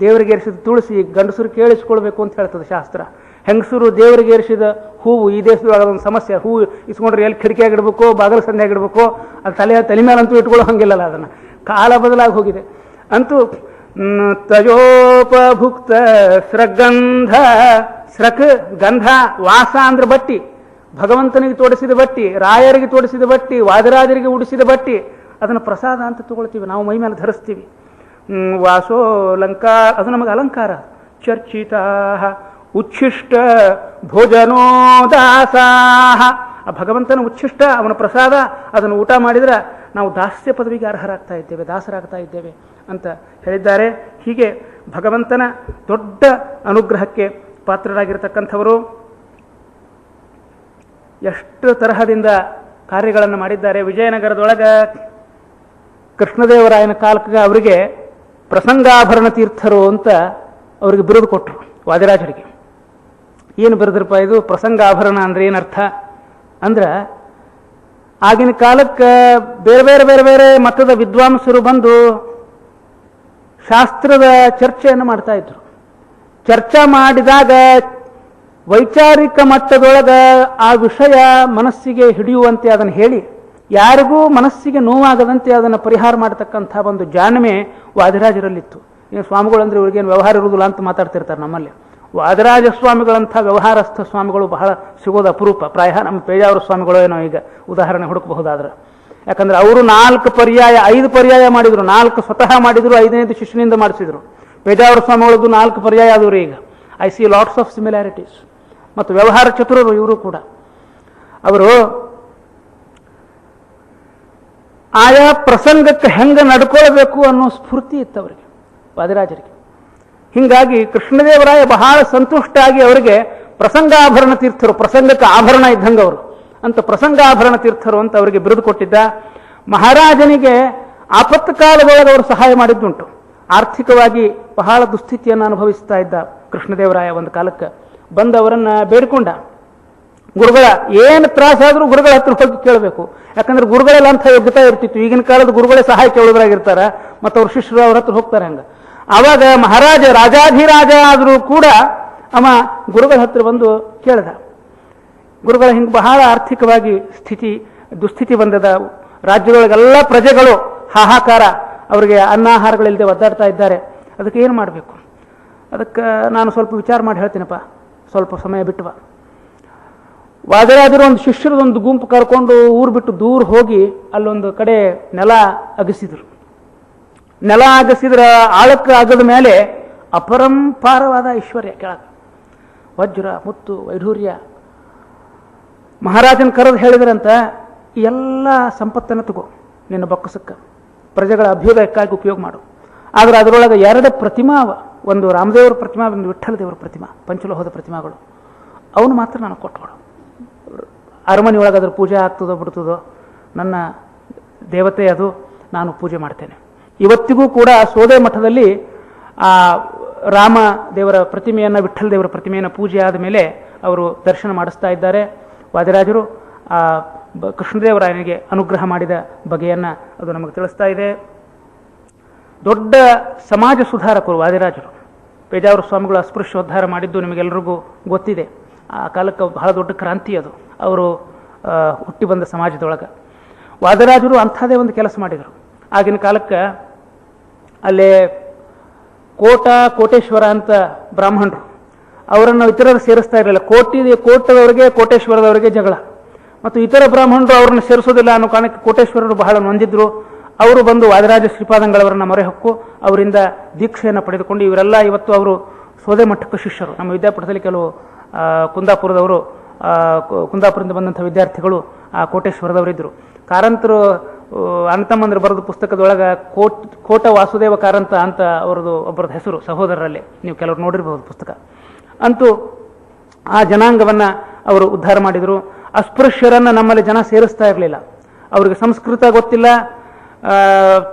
Speaker 1: ದೇವರಿಗೇರಿಸಿದ ತುಳಸಿ ಗಂಡಸರು ಕೇಳಿಸ್ಕೊಳ್ಬೇಕು ಅಂತ ಹೇಳ್ತದೆ ಶಾಸ್ತ್ರ. ಹೆಂಗಸರು ದೇವರಿಗೇರಿಸಿದ ಹೂವು, ಈ ದೇಶದೊಳಗೆ ಒಂದು ಸಮಸ್ಯೆ, ಹೂವು ಇಸ್ಕೊಂಡ್ರೆ ಎಲ್ಲಿ ಕಿಟಕಿಯಾಗಿಡ್ಬೇಕು, ಬಾಗಿಲು ಸಂಧ್ಯಾಗಿಡ್ಬೇಕು, ಅದು ತಲೆ ಮೇಲಂತೂ ಇಟ್ಕೊಳ್ಳೋ ಹಂಗಿಲ್ಲಲ್ಲ. ಅದನ್ನು ಕಾಲ ಬದಲಾಗಿ ಹೋಗಿದೆ. ಅಂತೂ ತಯೋಪಭುಕ್ತ ಸ್ರಗಂಧ. ಸ್ರಕ್ ಗಂಧ, ವಾಸ ಅಂದ್ರೆ ಬಟ್ಟಿ, ಭಗವಂತನಿಗೆ ತೋಡಿಸಿದ ಬಟ್ಟಿ, ರಾಯರಿಗೆ ತೋಡಿಸಿದ ಬಟ್ಟಿ, ವಾದರಾಜರಿಗೆ ಉಡಿಸಿದ ಬಟ್ಟಿ, ಅದನ್ನು ಪ್ರಸಾದ ಅಂತ ತಗೊಳ್ತೀವಿ ನಾವು, ಮೈ ಮೇಲೆ ಧರಿಸ್ತೀವಿ. ವಾಸೋ ಅಲಂಕಾರ, ಅದು ನಮಗೆ ಅಲಂಕಾರ. ಚರ್ಚಿತ ಉಚ್ಛಿಷ್ಟ ಭೋಜನೋದಾಸಾಹ. ಆ ಭಗವಂತನ ಉಚ್ಛಿಷ್ಟ, ಅವನ ಪ್ರಸಾದ, ಅದನ್ನು ಊಟ ಮಾಡಿದ್ರೆ ನಾವು ದಾಸ್ಯ ಪದವಿಗೆ ಅರ್ಹರಾಗ್ತಾ ಇದ್ದೇವೆ, ದಾಸರಾಗ್ತಾ ಇದ್ದೇವೆ ಅಂತ ಹೇಳಿದ್ದಾರೆ. ಹೀಗೆ ಭಗವಂತನ ದೊಡ್ಡ ಅನುಗ್ರಹಕ್ಕೆ ಪಾತ್ರರಾಗಿರ್ತಕ್ಕಂಥವರು ಎಷ್ಟು ತರಹದಿಂದ ಕಾರ್ಯಗಳನ್ನು ಮಾಡಿದ್ದಾರೆ. ವಿಜಯನಗರದೊಳಗೆ ಕೃಷ್ಣದೇವರಾಯನ ಕಾಲಕ್ಕೆ ಅವರಿಗೆ ಪ್ರಸಂಗಾಭರಣ ತೀರ್ಥರು ಅಂತ ಅವರಿಗೆ ಬಿರುದು ಕೊಟ್ಟರು, ವಾದಿರಾಜರಿಗೆ. ಏನು ಬಿರುದ್ರಪ್ಪ ಇದು? ಪ್ರಸಂಗಾಭರಣ ಅಂದ್ರೆ ಏನರ್ಥ ಅಂದ್ರೆ, ಆಗಿನ ಕಾಲಕ್ಕೆ ಬೇರೆ ಬೇರೆ ಬೇರೆ ಬೇರೆ ಮತದ ವಿದ್ವಾಂಸರು ಬಂದು ಶಾಸ್ತ್ರದ ಚರ್ಚೆಯನ್ನು ಮಾಡ್ತಾ ಇದ್ರು. ಚರ್ಚೆ ಮಾಡಿದಾಗ ವೈಚಾರಿಕ ಮಟ್ಟದೊಳಗೆ ಆ ವಿಷಯ ಮನಸ್ಸಿಗೆ ಹಿಡಿಯುವಂತೆ ಅದನ್ನು ಹೇಳಿ, ಯಾರಿಗೂ ಮನಸ್ಸಿಗೆ ನೋವಾಗದಂತೆ ಅದನ್ನು ಪರಿಹಾರ ಮಾಡತಕ್ಕಂಥ ಒಂದು ಜಾಣ್ಮೆ ವಾದಿರಾಜರಲ್ಲಿತ್ತು. ಏನು ಸ್ವಾಮಿಗಳು ಅಂದ್ರೆ ಇವ್ರಿಗೇನು ವ್ಯವಹಾರ ಇರುವುದಿಲ್ಲ ಅಂತ ಮಾತಾಡ್ತಿರ್ತಾರೆ ನಮ್ಮಲ್ಲಿ. ವಾದಿರಾಜ ಸ್ವಾಮಿಗಳಂಥ ವ್ಯವಹಾರಸ್ಥ ಸ್ವಾಮಿಗಳು ಬಹಳ ಸಿಗೋದು ಅಪರೂಪ. ಪ್ರಾಯ ನಮ್ಮ ಪೇಜಾವರ ಸ್ವಾಮಿಗಳು ಏನೋ ಈಗ ಉದಾಹರಣೆ ಹುಡುಕಬಹುದಾದ್ರೆ. ಯಾಕಂದ್ರೆ ಅವರು 4 ಪರ್ಯಾಯ 5 ಪರ್ಯಾಯ ಮಾಡಿದ್ರು, 4 ಸ್ವತಃ ಮಾಡಿದ್ರು, 5ನೇದು ಶಿಷ್ಯನಿಂದ ಮಾಡಿಸಿದ್ರು. ಪೇಜಾವರ ಸ್ವಾಮಿಗಳದ್ದು 4 ಪರ್ಯಾಯ ಆದವರು. ಈಗ I C lots of similarities. ಮತ್ತು ವ್ಯವಹಾರ ಚತುರರು ಇವರು ಕೂಡ. ಅವರು ಆಯಾ ಪ್ರಸಂಗಕ್ಕೆ ಹೆಂಗೆ ನಡ್ಕೊಳ್ಬೇಕು ಅನ್ನೋ ಸ್ಫೂರ್ತಿ ಇತ್ತು ಅವರಿಗೆ, ವಾದಿರಾಜರಿಗೆ. ಹೀಗಾಗಿ ಕೃಷ್ಣದೇವರಾಯ ಬಹಳ ಸಂತುಷ್ಟ ಆಗಿ ಅವರಿಗೆ ಪ್ರಸಂಗಾಭರಣ ತೀರ್ಥರು, ಪ್ರಸಂಗಕ್ಕೆ ಆಭರಣ ಇದ್ದಂಗೆ ಅವರು ಅಂತ ಪ್ರಸಂಗಾಭರಣ ತೀರ್ಥರು ಅಂತ ಅವರಿಗೆ ಬಿರುದು ಕೊಟ್ಟಿದ್ದ. ಮಹಾರಾಜನಿಗೆ ಆಪತ್ತು ಕಾಲದೊಳಗೆ ಅವರು ಸಹಾಯ ಮಾಡಿದ್ದುಂಟು. ಆರ್ಥಿಕವಾಗಿ ಬಹಳ ದುಸ್ಥಿತಿಯನ್ನು ಅನುಭವಿಸ್ತಾ ಇದ್ದ ಕೃಷ್ಣದೇವರಾಯ ಒಂದು ಕಾಲಕ್ಕೆ ಬಂದವರನ್ನ ಬೇಡಿಕೊಂಡ. ಗುರುಗಳ ಏನು ತ್ರಾಸಾದ್ರೂ ಗುರುಗಳ ಹತ್ರ ಹೋಗಿ ಕೇಳಬೇಕು. ಯಾಕಂದ್ರೆ ಗುರುಗಳೆಲ್ಲ ಅಂಥ ಯೋಗ್ಯತೆ ಇರ್ತಿತ್ತು. ಈಗಿನ ಕಾಲದ ಗುರುಗಳೇ ಸಹಾಯ ಕೇಳೋದ್ರಾಗಿರ್ತಾರ, ಮತ್ತು ಅವ್ರ ಶಿಷ್ಯರು ಅವ್ರ ಹತ್ರ ಹೋಗ್ತಾರೆ. ಹಂಗ ಆವಾಗ ಮಹಾರಾಜ ರಾಜಾಧಿರಾಜ ಆದರೂ ಕೂಡ ಅವ ಗುರುಗಳ ಹತ್ರ ಬಂದು ಕೇಳಿದ. ಗುರುಗಳ ಹಿಂಗೆ ಬಹಳ ಆರ್ಥಿಕವಾಗಿ ದುಸ್ಥಿತಿ ಬಂದದ. ರಾಜ್ಯದೊಳಗೆಲ್ಲ ಪ್ರಜೆಗಳು ಹಾಹಾಕಾರ, ಅವರಿಗೆ ಅನ್ನಾಹಾರಗಳಿಲ್ಲದೆ ಒದ್ದಾಡ್ತಾ ಇದ್ದಾರೆ. ಅದಕ್ಕೆ ಏನು ಮಾಡಬೇಕು? ಅದಕ್ಕೆ ನಾನು ಸ್ವಲ್ಪ ವಿಚಾರ ಮಾಡಿ ಹೇಳ್ತೀನಪ್ಪ ಸ್ವಲ್ಪ ಸಮಯ ಬಿಟ್ಟವ. ವಾದರಾಜರು ಒಂದು ಶಿಷ್ಯರದೊಂದು ಗುಂಪು ಕರ್ಕೊಂಡು ಊರು ಬಿಟ್ಟು ದೂರ ಹೋಗಿ ಅಲ್ಲೊಂದು ಕಡೆ ನೆಲ ಅಗಸಿದ್ರು. ನೆಲ ಅಗಸಿದ್ರ ಆಳಕ್ಕೆ ಆಗದ ಮೇಲೆ ಅಪರಂಪಾರವಾದ ಐಶ್ವರ್ಯ ಕೆಳಗ, ವಜ್ರ ಮುತ್ತು ವೈಢೂರ್ಯ. ಮಹಾರಾಜನ ಕರೆದು ಹೇಳಿದ್ರಂತ, ಎಲ್ಲ ಸಂಪತ್ತನ್ನು ತಗೋ, ನಿನ್ನ ಬೊಕ್ಕಸಕ್ಕೆ ಪ್ರಜೆಗಳ ಅಭ್ಯುದಯಕ್ಕಾಗಿ ಉಪಯೋಗ ಮಾಡು. ಆದರೆ ಅದರೊಳಗೆ 2 ಪ್ರತಿಮಾ, ಒಂದು ರಾಮದೇವರ ಪ್ರತಿಮಾ, ಒಂದು ವಿಠ್ಠಲ ದೇವರ ಪ್ರತಿಮಾ, ಪಂಚಲೋಹದ ಪ್ರತಿಮಾಗಳು, ಅವನು ಮಾತ್ರ ನಾನು ಕೊಟ್ಟುಕೊಡು. ಅರಮನೆ ಒಳಗೆ ಅದ್ರ ಪೂಜೆ ಆಗ್ತದೋ ಬಿಡ್ತದೋ, ನನ್ನ ದೇವತೆ ಅದು, ನಾನು ಪೂಜೆ ಮಾಡ್ತೇನೆ. ಇವತ್ತಿಗೂ ಕೂಡ ಸೋದೆ ಮಠದಲ್ಲಿ ಆ ರಾಮ ದೇವರ ಪ್ರತಿಮೆಯನ್ನು, ವಿಠ್ಠಲ ದೇವರ ಪ್ರತಿಮೆಯನ್ನು ಪೂಜೆ ಆದ ಮೇಲೆ ಅವರು ದರ್ಶನ ಮಾಡಿಸ್ತಾ ಇದ್ದಾರೆ. ವಾದಿರಾಜರು ಆ ಕೃಷ್ಣದೇವರಾಯನಿಗೆ ಅನುಗ್ರಹ ಮಾಡಿದ ಬಗೆಯನ್ನು ಅದು ನಮಗೆ ತಿಳಿಸ್ತಾ ಇದೆ. ದೊಡ್ಡ ಸಮಾಜ ಸುಧಾರಕರು ವಾದಿರಾಜರು. ಪೇಜಾವರ ಸ್ವಾಮಿಗಳು ಅಸ್ಪೃಶ್ಯೋದ್ಧಾರ ಮಾಡಿದ್ದು ನಿಮಗೆಲ್ಲರಿಗೂ ಗೊತ್ತಿದೆ. ಆ ಕಾಲಕ್ಕೆ ಬಹಳ ದೊಡ್ಡ ಕ್ರಾಂತಿ ಅದು, ಅವರು ಹುಟ್ಟಿ ಬಂದ ಸಮಾಜದೊಳಗೆ. ವಾದಿರಾಜರು ಅಂಥದ್ದೇ ಒಂದು ಕೆಲಸ ಮಾಡಿದರು. ಆಗಿನ ಕಾಲಕ್ಕೆ ಅಲ್ಲೇ ಕೋಟೇಶ್ವರ ಅಂತ ಬ್ರಾಹ್ಮಣರು, ಅವರನ್ನು ಇತರರು ಸೇರಿಸ್ತಾ ಇರಲಿಲ್ಲ. ಕೋಟದವರಿಗೆ ಕೋಟೇಶ್ವರದವರಿಗೆ ಜಗಳ, ಮತ್ತು ಇತರ ಬ್ರಾಹ್ಮಣರು ಅವ್ರನ್ನ ಸೇರಿಸೋದಿಲ್ಲ ಅನ್ನೋ ಕಾರಣಕ್ಕೆ ಕೋಟೇಶ್ವರರು ಬಹಳ ನೊಂದಿದ್ರು. ಅವರು ಬಂದು ವಾದಿರಾಜ ಶ್ರೀಪಾದಂಗಳವರನ್ನ ಮೊರೆ ಹೊಕ್ಕು ಅವರಿಂದ ದೀಕ್ಷೆಯನ್ನು ಪಡೆದುಕೊಂಡು, ಇವರೆಲ್ಲ ಇವತ್ತು ಅವರು ಸೋದೆ ಮಠಕ್ಕೆ ಶಿಷ್ಯರು. ನಮ್ಮ ವಿದ್ಯಾಪೀಠದಲ್ಲಿ ಕೆಲವು ಕುಂದಾಪುರದವರು, ಕುಂದಾಪುರದಿಂದ ಬಂದಂಥ ವಿದ್ಯಾರ್ಥಿಗಳು ಆ ಕೋಟೇಶ್ವರದವರಿದ್ದರು. ಕಾರಂತರು ಅಣ್ಣತಮ್ಮಂದರು ಬರೆದ ಪುಸ್ತಕದೊಳಗೆ ಕೋಟ ವಾಸುದೇವ ಕಾರಂತ ಅಂತ ಅವರದು ಒಬ್ಬರದ ಹೆಸರು, ಸಹೋದರರಲ್ಲಿ ನೀವು ಕೆಲವರು ನೋಡಿರ್ಬೋದು ಪುಸ್ತಕ. ಅಂತೂ ಆ ಜನಾಂಗವನ್ನು ಅವರು ಉದ್ಧಾರ ಮಾಡಿದರು. ಅಸ್ಪೃಶ್ಯರನ್ನು ನಮ್ಮಲ್ಲಿ ಜನ ಸೇರಿಸ್ತಾ ಇರಲಿಲ್ಲ. ಅವರಿಗೆ ಸಂಸ್ಕೃತ ಗೊತ್ತಿಲ್ಲ.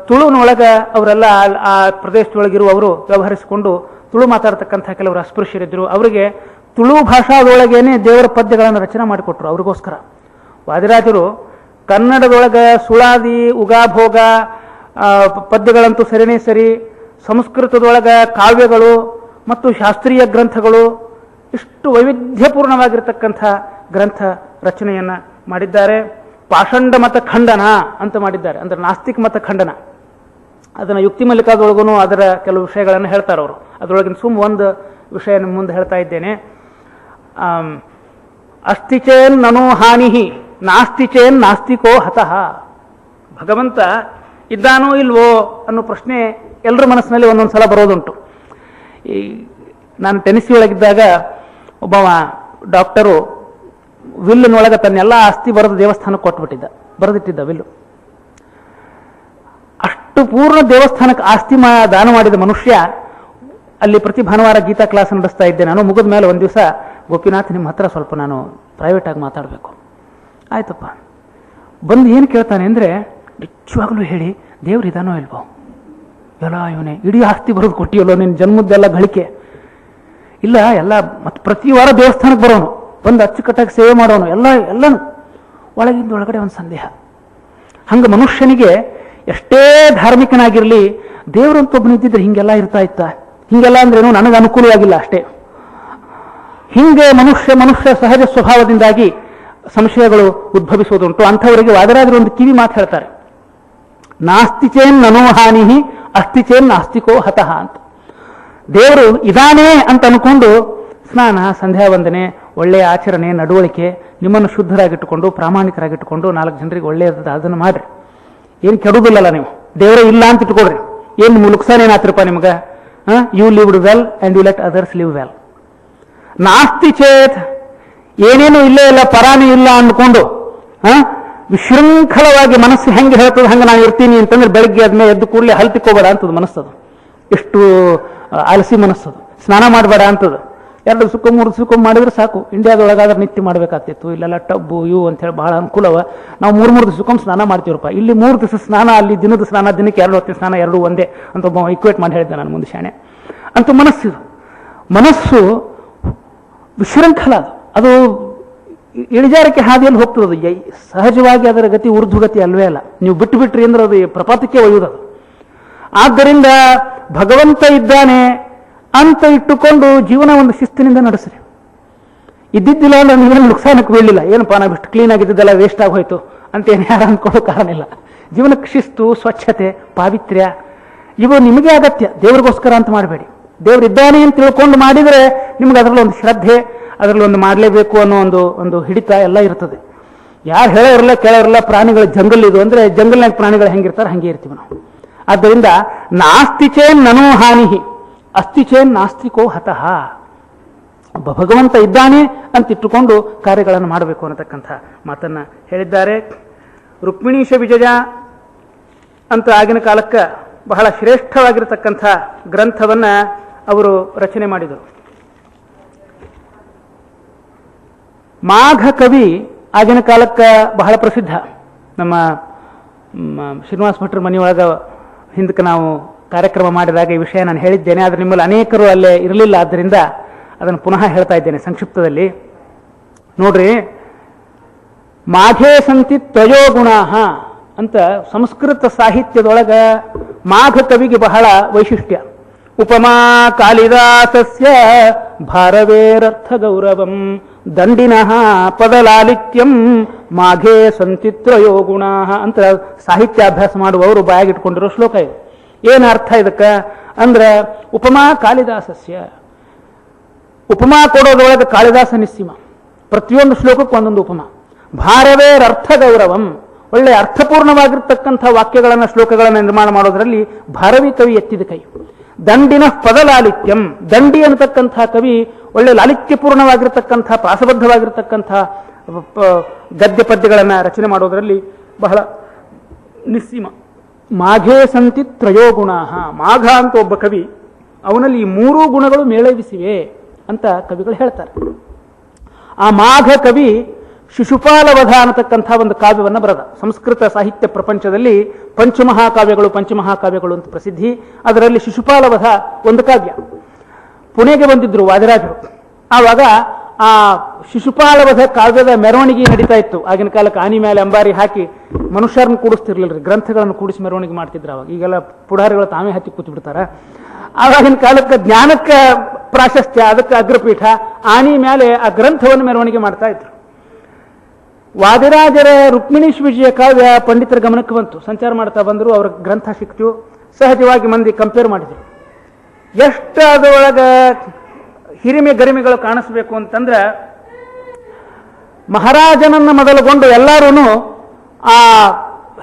Speaker 1: ತುಳುನೊಳಗೆ ಅವರೆಲ್ಲ ಆ ಪ್ರದೇಶದೊಳಗಿರುವವರು ವ್ಯವಹರಿಸಿಕೊಂಡು ತುಳು ಮಾತಾಡ್ತಕ್ಕಂಥ ಕೆಲವರು ಅಸ್ಪೃಶ್ಯರಿದ್ದರು. ಅವರಿಗೆ ತುಳು ಭಾಷಾದೊಳಗೇನೆ ದೇವರ ಪದ್ಯಗಳನ್ನು ರಚನೆ ಮಾಡಿಕೊಟ್ರು ಅವರಿಗೋಸ್ಕರ. ವಾದಿರಾಜರು ಕನ್ನಡದೊಳಗೆ ಸುಳಾದಿ, ಉಗಾಭೋಗ ಪದ್ಯಗಳಂತೂ ಸರಿನೇ ಸರಿ, ಸಂಸ್ಕೃತದೊಳಗೆ ಕಾವ್ಯಗಳು ಮತ್ತು ಶಾಸ್ತ್ರೀಯ ಗ್ರಂಥಗಳು, ಇಷ್ಟು ವೈವಿಧ್ಯಪೂರ್ಣವಾಗಿರ್ತಕ್ಕಂಥ ಗ್ರಂಥ ರಚನೆಯನ್ನು ಮಾಡಿದ್ದಾರೆ. ಪಾಷಂಡ ಮತ ಖಂಡನ ಅಂತ ಮಾಡಿದ್ದಾರೆ, ಅಂದರೆ ನಾಸ್ತಿಕ ಮತ ಖಂಡನ. ಅದನ್ನು ಯುಕ್ತಿ ಮಲ್ಲಿಕಾದೊಳಗೂ ಅದರ ಕೆಲವು ವಿಷಯಗಳನ್ನು ಹೇಳ್ತಾರೆ ಅವರು. ಅದರೊಳಗಿನ ಒಂದು ವಿಷಯ ನಿಮ್ಮ ಮುಂದೆ ಹೇಳ್ತಾ ಇದ್ದೇನೆ. ಅಸ್ತಿಚೇನ್ ನನೋ ಹಾನಿಹಿ ನಾಸ್ತಿಚೇನ್ ನಾಸ್ತಿಕೋ ಹತಃ. ಭಗವಂತ ಇದ್ದಾನೋ ಇಲ್ವೋ ಅನ್ನೋ ಪ್ರಶ್ನೆ ಎಲ್ಲರ ಮನಸ್ಸಿನಲ್ಲಿ ಒಂದೊಂದು ಸಲ ಬರೋದುಂಟು. ಈ ನಾನು ಟೆನಿಸಿ ಒಳಗಿದ್ದಾಗ ಒಬ್ಬವ ಡಾಕ್ಟರು ವಿಲ್ಲಿನೊಳಗೆ ತನ್ನೆಲ್ಲ ಆಸ್ತಿ ಬರೆದು ದೇವಸ್ಥಾನಕ್ಕೆ ಬರೆದಿಟ್ಟಿದ್ದ ವಿಲ್ಲು. ಅಷ್ಟು ಪೂರ್ಣ ದೇವಸ್ಥಾನಕ್ಕೆ ಆಸ್ತಿ ದಾನ ಮಾಡಿದ ಮನುಷ್ಯ ಅಲ್ಲಿ ಪ್ರತಿ ಭಾನುವಾರ ಗೀತಾ ಕ್ಲಾಸ್ ನಡೆಸ್ತಾ ಇದ್ದೆ ನಾನು. ಮುಗಿದ ಮೇಲೆ ಒಂದು ದಿವಸ, ಗೋಪಿನಾಥ್ ನಿಮ್ಮ ಹತ್ರ ಸ್ವಲ್ಪ ನಾನು ಪ್ರೈವೇಟಾಗಿ ಮಾತಾಡಬೇಕು. ಆಯ್ತಪ್ಪ. ಬಂದು ಏನು ಕೇಳ್ತಾನೆ ಅಂದರೆ, ನಿಜವಾಗ್ಲೂ ಹೇಳಿ ದೇವ್ರು ಇದಾನೋ ಇಲ್ವೋ? ಎಲ್ಲ ಇವನೇ ಇಡೀ ಆಸ್ತಿ ಬರೋದು ಕೊಟ್ಟಿಯಲ್ಲೋ, ನಿನ್ನ ಜನ್ಮದ್ದೆಲ್ಲ ಗಳಿಕೆ ಇಲ್ಲ, ಎಲ್ಲ ಮತ್ತು ಪ್ರತಿ ವಾರ ದೇವಸ್ಥಾನಕ್ಕೆ ಬರೋನು, ಬಂದು ಅಚ್ಚುಕಟ್ಟಾಗಿ ಸೇವೆ ಮಾಡೋನು, ಎಲ್ಲನೂ ಒಳಗಿಂದ ಒಳಗಡೆ ಒಂದು ಸಂದೇಹ. ಹಂಗೆ ಮನುಷ್ಯನಿಗೆ ಎಷ್ಟೇ ಧಾರ್ಮಿಕನಾಗಿರಲಿ, ದೇವರಂತ ಒಬ್ಬನು ಇದ್ದಿದ್ರೆ ಹಿಂಗೆಲ್ಲ ಇರ್ತಾ ಇತ್ತ. ಹಿಂಗೆಲ್ಲ ಅಂದ್ರೇನು, ನನಗೆ ಅನುಕೂಲವಾಗಿಲ್ಲ ಅಷ್ಟೇ. ಹಿಂಗೆ ಮನುಷ್ಯ ಸಹಜ ಸ್ವಭಾವದಿಂದಾಗಿ ಸಂಶಯಗಳು ಉದ್ಭವಿಸೋದುಂಟು. ಅಂಥವರಿಗೆ ವಾದರಾಜರು ಒಂದು ಕಿವಿ ಮಾತು ಹೇಳ್ತಾರೆ, ನಾಸ್ತಿಚೇನ್ ನನೋ ಹಾನಿಹಿ ಅಸ್ತಿಚೇನ್ ನಾಸ್ತಿಕೋ ಹತಃ ಅಂತ. ದೇವರು ಇದಾನೇ ಅಂತ ಅನ್ಕೊಂಡು ಸ್ನಾನ, ಸಂಧ್ಯಾ ವಂದನೆ, ಒಳ್ಳೆಯ ಆಚರಣೆ, ನಡವಳಿಕೆ, ನಿಮ್ಮನ್ನು ಶುದ್ಧರಾಗಿಟ್ಟುಕೊಂಡು ಪ್ರಾಮಾಣಿಕರಾಗಿಟ್ಟುಕೊಂಡು 4 ಜನರಿಗೆ ಒಳ್ಳೆಯದ ಅದನ್ನು ಮಾಡ್ರಿ. ಏನು ಕೆಡುವುದಿಲ್ಲಲ್ಲ ನೀವು. ದೇವರೇ ಇಲ್ಲ ಅಂತ ಇಟ್ಕೊಳ್ರಿ, ಏನು ನಿಮ್ಮ ನುಕ್ಸಾನ್ ಏನಾತ್ರಪ್ಪ ನಿಮ್ಗೆ? You lived well and you let others live well. ನಾಸ್ತಿ ಚೇತ್, ಏನೇನು ಇಲ್ಲೇ ಇಲ್ಲ, ಪರಾನೇ ಇಲ್ಲ ಅಂದ್ಕೊಂಡು ವಿಶೃಂಖಲವಾಗಿ ಮನಸ್ಸು ಹೆಂಗೆ ಹೇಳ್ತದೆ ಹಂಗೆ ನಾನು ಇರ್ತೀನಿ ಅಂತಂದ್ರೆ ಬೆಳಗ್ಗೆ ಆದ್ಮೇಲೆ ಎದ್ದು ಕೂಡಲೇ ಹಲ್ತಿಕೋಬೇಡ ಅಂತದ್ದು ಮನಸ್ಸದು. ಎಷ್ಟು ಆಲಸಿ ಮನಸ್ಸದು. ಸ್ನಾನ ಮಾಡಬೇಡ ಅಂತದ್ದು. 2 ಸುಖ 3 ಸುಖ ಮಾಡಿದ್ರೆ ಸಾಕು. ಇಂಡಿಯಾದೊಳಗಾದ್ರೆ ನಿತ್ಯ ಮಾಡಬೇಕಾಗ್ತಿತ್ತು. ಇಲ್ಲೆಲ್ಲ ಟಬ್ಬು ಇವು ಅಂತೇಳಿ ಬಹಳ ಅನುಕೂಲವ. ನಾವು 3 ದಿವಸಕ್ಕೊಮ್ಮೆ ಸ್ನಾನ ಮಾಡ್ತೀವಪ್ಪ. ಇಲ್ಲಿ 3 ದಿವಸ ಸ್ನಾನ, ಅಲ್ಲಿ ದಿನದ ಸ್ನಾನ, ದಿನಕ್ಕೆ 2 ಹೊತ್ತಿನ ಸ್ನಾನ, 2 ಒಂದೇ ಅಂತ ಒಬ್ಬ ಇಕ್ವೇಟ್ ಮಾಡಿ ಹೇಳಿದ್ದೆ ನಾನು ಮುಂದೆ ಶಾಣೆ. ಅಂತೂ ಮನಸ್ಸು ವಿಶೃಂಖಲ. ಅದು ಇಳಿಜಾರಕ್ಕೆ ಹಾದಿಯಲ್ಲಿ ಹೋಗ್ತದೆ. ಸಹಜವಾಗಿ ಅದರ ಗತಿ ಊರ್ಧ್ವಗತಿ ಅಲ್ವೇ ಅಲ್ಲ. ನೀವು ಬಿಟ್ಟುಬಿಟ್ರಿ ಅಂದ್ರೆ ಅದು ಪ್ರಪಾತಕ್ಕೆ ಒಯ್ಯುವುದದು. ಆದ್ದರಿಂದ ಭಗವಂತ ಇದ್ದಾನೆ ಅಂತ ಇಟ್ಟುಕೊಂಡು ಜೀವನ ಒಂದು ಶಿಸ್ತಿನಿಂದ ನಡೆಸ್ರಿ. ಇದ್ದಿದ್ದಿಲ್ಲ ಅಂದ್ರೆ ನೀವೇನು ನುಕ್ಸಾನಕ್ಕೆ ಬೀಳಲಿಲ್ಲ. ಏನಪ್ಪ ನಾವು ಇಷ್ಟು ಕ್ಲೀನ್ ಆಗಿದ್ದೆಲ್ಲ ವೇಸ್ಟ್ ಆಗಿ ಹೋಯ್ತು ಅಂತೇನು ಯಾರು ಅಂದ್ಕೊಳ್ಳೋ ಕಾರಣ ಇಲ್ಲ. ಜೀವನಕ್ಕೆ ಶಿಸ್ತು, ಸ್ವಚ್ಛತೆ, ಪಾವಿತ್ರ್ಯ ಇವು ನಿಮಗೆ ಅಗತ್ಯ. ದೇವರಿಗೋಸ್ಕರ ಅಂತ ಮಾಡಬೇಡಿ. ದೇವರಿದ್ದಾನೆ ಅಂತ ತಿಳ್ಕೊಂಡು ಮಾಡಿದರೆ ನಿಮ್ಗೆ ಅದರಲ್ಲಿ ಒಂದು ಶ್ರದ್ಧೆ, ಅದರಲ್ಲಿ ಒಂದು ಮಾಡಲೇಬೇಕು ಅನ್ನೋ ಒಂದು ಹಿಡಿತ ಎಲ್ಲ ಇರ್ತದೆ. ಯಾರು ಹೇಳೋರಿಲ್ಲ ಕೇಳೋರಿಲ್ಲ, ಪ್ರಾಣಿಗಳ ಜಂಗಲ್ ಇದು ಅಂದರೆ ಜಂಗಲ್ನಾಗ ಪ್ರಾಣಿಗಳು ಹೆಂಗಿರ್ತಾರೆ ಹಂಗೆ ಇರ್ತೀವಿ ನಾವು. ಆದ್ದರಿಂದ ನಾಸ್ತಿ ಚೇನ್ ನನೋ ಹಾನಿ ಅಸ್ತಿ ಚೇನ್ ನಾಸ್ತಿಕೋ ಹತಃ. ಒಬ್ಬ ಭಗವಂತ ಇದ್ದಾನೆ ಅಂತ ಇಟ್ಟುಕೊಂಡು ಕಾರ್ಯಗಳನ್ನು ಮಾಡಬೇಕು ಅನ್ನತಕ್ಕಂಥ ಮಾತನ್ನ ಹೇಳಿದ್ದಾರೆ. ರುಕ್ಮಿಣೀಶ ವಿಜಯ ಅಂತ ಆಗಿನ ಕಾಲಕ್ಕೆ ಬಹಳ ಶ್ರೇಷ್ಠವಾಗಿರತಕ್ಕಂಥ ಗ್ರಂಥವನ್ನ ಅವರು ರಚನೆ ಮಾಡಿದರು. ಮಾಘ ಕವಿ ಆಗಿನ ಕಾಲಕ್ಕೆ ಬಹಳ ಪ್ರಸಿದ್ಧ. ನಮ್ಮ ಶ್ರೀನಿವಾಸ ಭಟ್ರ ಮನೆಯೊಳಗೆ ಹಿಂದಕ್ಕೆ ನಾವು ಕಾರ್ಯಕ್ರಮ ಮಾಡಿದಾಗ ಈ ವಿಷಯ ನಾನು ಹೇಳಿದ್ದೇನೆ. ಆದರೆ ನಿಮ್ಮಲ್ಲಿ ಅನೇಕರು ಅಲ್ಲೇ ಇರಲಿಲ್ಲ, ಆದ್ದರಿಂದ ಅದನ್ನು ಪುನಃ ಹೇಳ್ತಾ ಇದ್ದೇನೆ ಸಂಕ್ಷಿಪ್ತದಲ್ಲಿ. ನೋಡ್ರಿ, ಮಾಘೇ ಸಂತಿ ತ್ರಯೋಗುಣಾಃ ಅಂತ ಸಂಸ್ಕೃತ ಸಾಹಿತ್ಯದೊಳಗ ಮಾಘ ಕವಿಗೆ ಬಹಳ ವೈಶಿಷ್ಟ್ಯ. ಉಪಮಾ ಕಾಳಿದಾಸಸ್ಯ ಭಾರವೇರರ್ಥ ಗೌರವಂ ದಂಡಿನಃ ಪದಲಾಲಿತ್ಯಂ ಮಾಘೇ ಸಂತಿ ತ್ರಯೋಗುಣಾಃ ಅಂತ ಸಾಹಿತ್ಯಾಭ್ಯಾಸ ಮಾಡುವವರು ಬಾಯಾಗಿಟ್ಕೊಂಡಿರೋ ಶ್ಲೋಕ ಇದು. ಏನು ಅರ್ಥ ಇದಕ್ಕೆ ಅಂದ್ರೆ, ಉಪಮಾ ಕಾಳಿದಾಸಸ್ಯ, ಉಪಮಾ ಕೊಡೋದ್ರೊಳಗೆ ಕಾಳಿದಾಸ ನಿಸ್ಸೀಮ. ಪ್ರತಿಯೊಂದು ಶ್ಲೋಕಕ್ಕೂ ಒಂದೊಂದು ಉಪಮಾ. ಭಾರವೇರರ್ಥ ಗೌರವಂ, ಒಳ್ಳೆ ಅರ್ಥಪೂರ್ಣವಾಗಿರ್ತಕ್ಕಂಥ ವಾಕ್ಯಗಳನ್ನು ಶ್ಲೋಕಗಳನ್ನು ನಿರ್ಮಾಣ ಮಾಡೋದರಲ್ಲಿ ಭಾರವಿ ಕವಿ ಎತ್ತಿದ ಕೈ. ದಂಡಿನ ಪದಲಾಲಿತ್ಯಂ, ದಂಡಿ ಅನ್ನತಕ್ಕಂಥ ಕವಿ ಒಳ್ಳೆ ಲಾಲಿತ್ಯಪೂರ್ಣವಾಗಿರ್ತಕ್ಕಂಥ ಪ್ರಾಸಬದ್ಧವಾಗಿರ್ತಕ್ಕಂಥ ಗದ್ಯ ಪದ್ಯಗಳನ್ನು ರಚನೆ ಮಾಡೋದರಲ್ಲಿ ಬಹಳ ನಿಸ್ಸೀಮ. ಮಾಘೇ ಸಂತಿ ತ್ರಯೋಗುಣಾಃ, ಮಾಘ ಅಂತ ಒಬ್ಬ ಕವಿ, ಅವನಲ್ಲಿ ಈ ಮೂರೂ ಗುಣಗಳು ಮೇಳೈಸಿವೆ ಅಂತ ಕವಿಗಳು ಹೇಳ್ತಾರೆ. ಆ ಮಾಘ ಕವಿ ಶಿಶುಪಾಲವಧ ಅನ್ನತಕ್ಕಂಥ ಒಂದು ಕಾವ್ಯವನ್ನು ಬರೆದ. ಸಂಸ್ಕೃತ ಸಾಹಿತ್ಯ ಪ್ರಪಂಚದಲ್ಲಿ ಪಂಚಮಹಾಕಾವ್ಯಗಳು ಅಂತ ಪ್ರಸಿದ್ಧಿ. ಅದರಲ್ಲಿ ಶಿಶುಪಾಲವಧ ಒಂದು ಕಾವ್ಯ. ಪುಣೆಗೆ ಬಂದಿದ್ರು ವಾದಿರಾಜರು. ಆವಾಗ ಆ ಶಿಶುಪಾಲವಧ ಕಾವ್ಯದ ಮೆರವಣಿಗೆ ನಡೀತಾ ಇತ್ತು. ಆಗಿನ ಕಾಲಕ್ಕೆ ಆನಿ ಮೇಲೆ ಅಂಬಾರಿ ಹಾಕಿ ಮನುಷ್ಯರನ್ನು ಕೂಡಿಸ್ತಿರ್ಲಿಲ್ಲ, ಗ್ರಂಥಗಳನ್ನು ಕೂಡಿಸಿ ಮೆರವಣಿಗೆ ಮಾಡ್ತಿದ್ರು. ಅವಾಗ ಈಗೆಲ್ಲ ಪುಢಾರಿಗಳು ತಾವೇ ಹತ್ತಿ ಕೂತು ಬಿಡ್ತಾರೆ. ಆವಾಗಿನ ಕಾಲಕ್ಕೆ ಜ್ಞಾನಕ್ಕೆ ಪ್ರಾಶಸ್ತ್ಯ, ಅದಕ್ಕೆ ಅಗ್ರಪೀಠ. ಆನಿ ಮೇಲೆ ಆ ಗ್ರಂಥವನ್ನು ಮೆರವಣಿಗೆ ಮಾಡ್ತಾ ಇದ್ರು. ವಾದಿರಾಜರ ರುಕ್ಮಿಣೀಶ್ ವಿಜಯ ಕಾವ್ಯ ಪಂಡಿತರ ಗಮನಕ್ಕೆ ಬಂತು. ಸಂಚಾರ ಮಾಡ್ತಾ ಬಂದರು, ಅವ್ರ ಗ್ರಂಥ ಸಿಕ್ತು. ಸಹಜವಾಗಿ ಮಂದಿ ಕಂಪೇರ್ ಮಾಡಿದ್ರು. ಎಷ್ಟು ಅದರೊಳಗೆ ಹಿರಿಮೆ ಗರಿಮೆಗಳು ಕಾಣಿಸ್ಬೇಕು ಅಂತಂದ್ರೆ, ಮಹಾರಾಜನನ್ನ ಮೊದಲುಗೊಂಡು ಎಲ್ಲರೂ ಆ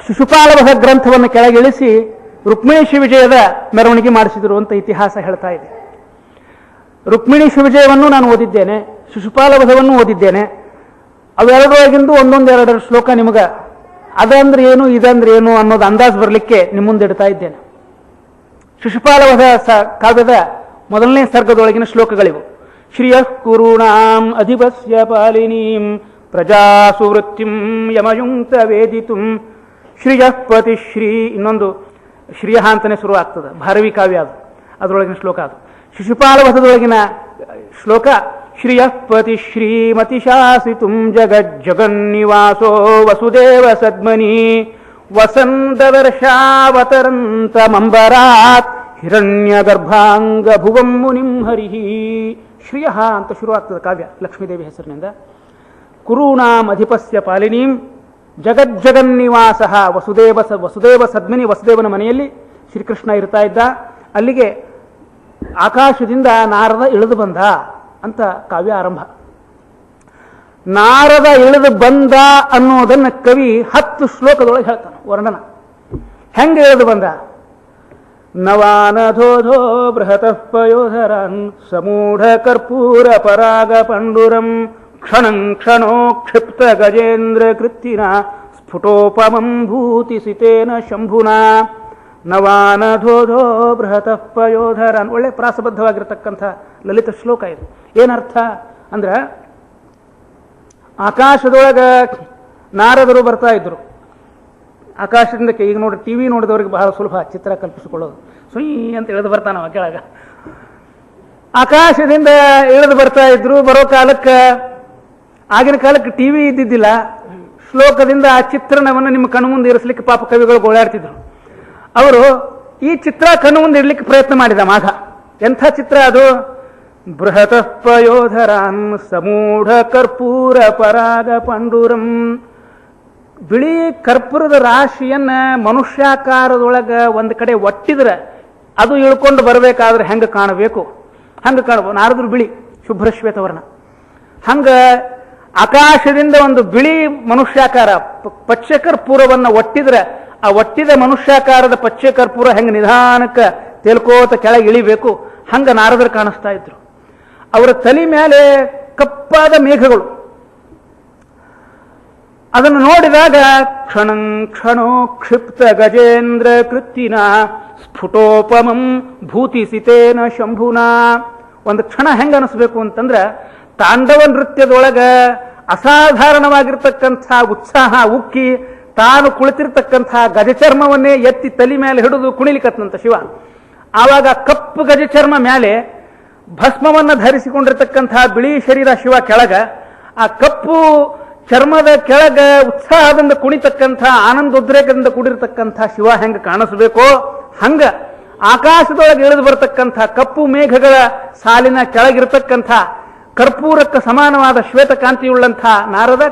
Speaker 1: ಶಿಶುಪಾಲವಧ ಗ್ರಂಥವನ್ನು ಕೆಳಗಿಳಿಸಿ ರುಕ್ಮಿಣೀಶ ವಿಜಯದ ಮೆರವಣಿಗೆ ಮಾಡಿಸಿದರು ಅಂತ ಇತಿಹಾಸ ಹೇಳ್ತಾ ಇದೆ. ರುಕ್ಮಿಣೀಶ ವಿಜಯವನ್ನು ನಾನು ಓದಿದ್ದೇನೆ, ಶಿಶುಪಾಲವಧವನ್ನು ಓದಿದ್ದೇನೆ. ಅವೆರಡರೊಳಗಿಂದು ಒಂದೊಂದೆರಡು ಶ್ಲೋಕ ನಿಮಗೆ ಅದಂದ್ರೆ ಏನು ಇದಂದ್ರೆ ಏನು ಅನ್ನೋದು ಅಂದಾಜು ಬರಲಿಕ್ಕೆ ನಿಮ್ಮ ಮುಂದೆ ಇಡ್ತಾ ಇದ್ದೇನೆ. ಶಿಶುಪಾಲವಧ ಕಾವ್ಯದ ಮೊದಲನೇ ಸರ್ಗದೊಳಗಿನ ಶ್ಲೋಕಗಳಿವು. ಶ್ರಿಯಃ ಕುರುಣಾಂ ಅಧಿಪಸ್ಯ ಪಾಲಿನೀಂ ಪ್ರಜಾಸುವೃತ್ತಿಂ ಯಮಯುಂಕ್ತ ವೇದಿತುಂ ಶ್ರಿಯಃ ಪತಿಶ್ರೀ. ಇನ್ನೊಂದು ಶ್ರಿಯ ಅಂತಾನೆ ಶುರು ಆಗ್ತದೆ, ಭಾರವಿ ಕಾವ್ಯ ಅದು, ಅದರೊಳಗಿನ ಶ್ಲೋಕ ಅದು. ಶಿಶುಪಾಲವಧದೊಳಗಿನ ಶ್ಲೋಕ ಶ್ರಿಯಃ ಪತಿಶ್ರೀಮತಿ ಶಾಸಿತುಂ ಜಗಜ್ಜಗನ್ನಿವಾಸೋ ವಸುದೇವ ಸದ್ಮನಿ ವಸಂತದರ್ಶಾವತರಂತಮಂಬರಾತ್ ಹಿರಣ್ಯ ಗರ್ಭಾಂಗ ಭುವಂ ಮುನಿಂ ಹರಿಹಿ. ಶ್ರಿಯ ಅಂತ ಶುರು ಆಗ್ತದೆ ಕಾವ್ಯ ಲಕ್ಷ್ಮೀದೇವಿ ಹೆಸರಿನಿಂದ. ಕುರುಣಾಂ ಅಧಿಪಸ್ಯ ಪಾಲಿನೀಂ ಜಗಜ್ಜಗನ್ನಿವಾಸ ವಸುದೇವ ಸದ್ಮನಿ, ವಸುದೇವನ ಮನೆಯಲ್ಲಿ ಶ್ರೀಕೃಷ್ಣ ಇರ್ತಾ ಇದ್ದ. ಅಲ್ಲಿಗೆ ಆಕಾಶದಿಂದ ನಾರದ ಇಳಿದು ಬಂದ ಅಂತ ಕಾವ್ಯ ಆರಂಭ. ನಾರದ ಇಳಿದು ಬಂದ ಅನ್ನೋದನ್ನ ಕವಿ 10 ಶ್ಲೋಕದೊಳಗೆ ಹೇಳ್ತಾನೆ ವರ್ಣನ. ಹೆಂಗೆ ಇಳಿದು ಬಂದ? ನವಾನಧೋಧೋ ಬೃಹತಃ ಪಯೋಧರನ್ ಸಮೂಢ ಕರ್ಪೂರ ಪರಾಗ ಪಂಡುರಂ ಕ್ಷಣಂ ಕ್ಷಣೋ ಕ್ಷಿಪ್ತ ಗಜೇಂದ್ರ ಕೃತ್ತಿನ ಸ್ಫುಟೋಪಮಂ ಭೂತಿಸಿತೇನ ಶಂಭುನಾ. ನವಾನಧೋಧೋ ಬೃಹತಃ ಪಯೋಧರನ್, ಒಳ್ಳೆ ಪ್ರಾಸಬದ್ಧವಾಗಿರತಕ್ಕಂಥ ಲಲಿತ ಶ್ಲೋಕ ಇದು. ಏನರ್ಥ ಅಂದ್ರೆ, ಆಕಾಶದೊಳಗೆ ನಾರದರು ಬರ್ತಾ ಇದ್ರು. ಆಕಾಶದಿಂದ ಈಗ ನೋಡಿ, ಟಿವಿ ನೋಡಿದವ್ರಿಗೆ ಬಹಳ ಸುಲಭ ಚಿತ್ರ ಕಲ್ಪಿಸಿಕೊಳ್ಳೋದು. ಸುಯ್ ಅಂತ ಇಳಿದು ಬರ್ತಾನವ ಕೆಳಗ. ಆಕಾಶದಿಂದ ಇಳಿದು ಬರ್ತಾ ಇದ್ರು. ಬರೋ ಕಾಲಕ್ಕೆ, ಆಗಿನ ಕಾಲಕ್ಕೆ ಟಿವಿ ಇದ್ದಿದ್ದಿಲ್ಲ. ಶ್ಲೋಕದಿಂದ ಆ ಚಿತ್ರಣವನ್ನು ನಿಮ್ಮ ಕಣ್ಣು ಮುಂದೆ ಇರಿಸಲಿಕ್ಕೆ ಪಾಪ ಕವಿಗಳು ಗೋಳಾಡ್ತಿದ್ರು. ಅವರು ಈ ಚಿತ್ರ ಕಣ್ಣು ಮುಂದೆ ಇಡ್ಲಿಕ್ಕೆ ಪ್ರಯತ್ನ ಮಾಡಿದ ಮಾಘ. ಎಂಥ ಚಿತ್ರ ಅದು? ಬೃಹತಃ ಪಯೋಧರಾನ್ ಸಮೂಢ ಕರ್ಪೂರ ಪರಾಗ ಪಂಡುರಂ. ಬಿಳಿ ಕರ್ಪೂರದ ರಾಶಿಯನ್ನ ಮನುಷ್ಯಾಕಾರದೊಳಗ ಒಂದು ಕಡೆ ಒಟ್ಟಿದ್ರೆ ಅದು ಇಳ್ಕೊಂಡು ಬರಬೇಕಾದ್ರೆ ಹೆಂಗೆ ಕಾಣಬೇಕು ಹಂಗೆ ಕಾಣಬಹುದು. ನಾರದ್ರು ಬಿಳಿ ಶುಭ್ರ ಶ್ವೇತವರ್ಣ. ಹಂಗ ಆಕಾಶದಿಂದ ಒಂದು ಬಿಳಿ ಮನುಷ್ಯಾಕಾರ ಪಚ್ಚ ಕರ್ಪೂರವನ್ನು ಒಟ್ಟಿದ್ರೆ ಆ ಒಟ್ಟಿದ ಮನುಷ್ಯಾಕಾರದ ಪಚ್ಚ ಕರ್ಪೂರ ಹೆಂಗೆ ನಿಧಾನಕ್ಕೆ ತೇಲ್ಕೋತ ಕೆಳಗೆ ಇಳಿಬೇಕು ಹಂಗ ನಾರದರು ಕಾಣಿಸ್ತಾ ಇದ್ರು. ಅವರ ತಲೆ ಮೇಲೆ ಕಪ್ಪಾದ ಮೇಘಗಳು. ಅದನ್ನು ನೋಡಿದಾಗ ಕ್ಷಣಂ ಕ್ಷಣೋ ಕ್ಷಿಪ್ತ ಗಜೇಂದ್ರ ಕೃತ್ತಿನ ಸ್ಫುಟೋಪಮಂ ಭೂತಿಸಿತೇನ ಶಂಭುನಾ. ಒಂದು ಕ್ಷಣ ಹೆಂಗ ಅನಿಸ್ಬೇಕು ಅಂತಂದ್ರೆ ತಾಂಡವ ನೃತ್ಯದೊಳಗ ಅಸಾಧಾರಣವಾಗಿರ್ತಕ್ಕಂಥ ಉತ್ಸಾಹ ಉಕ್ಕಿ ತಾನು ಕುಳಿತಿರ್ತಕ್ಕಂಥ ಗಜಚರ್ಮವನ್ನೇ ಎತ್ತಿ ತಲೆ ಮೇಲೆ ಹಿಡಿದು ಕುಣಿಲಿಕತ್ನಂತ ಶಿವ. ಆವಾಗ ಕಪ್ಪು ಗಜಚರ್ಮ ಮೇಲೆ ಭಸ್ಮವನ್ನು ಧರಿಸಿಕೊಂಡಿರ್ತಕ್ಕಂಥ ಬಿಳಿ ಶರೀರ ಶಿವ ಕೆಳಗ, ಆ ಕಪ್ಪು ಚರ್ಮದ ಕೆಳಗ ಉತ್ಸಾಹದಿಂದ ಕುಣಿತಕ್ಕಂಥ ಆನಂದೋದ್ರೇಕದಿಂದ ಕೂಡಿರ್ತಕ್ಕಂಥ ಶಿವ ಹೆಂಗ ಕಾಣಿಸ್ಬೇಕೋ ಹಂಗ ಆಕಾಶದೊಳಗೆ ಇಳಿದು ಬರತಕ್ಕಂಥ ಕಪ್ಪು ಮೇಘಗಳ ಸಾಲಿನ ಕೆಳಗಿರ್ತಕ್ಕಂಥ ಕರ್ಪೂರಕ್ಕೆ ಸಮಾನವಾದ ಶ್ವೇತಕಾಂತಿಯುಳ್ಳಂಥ ನಾರದ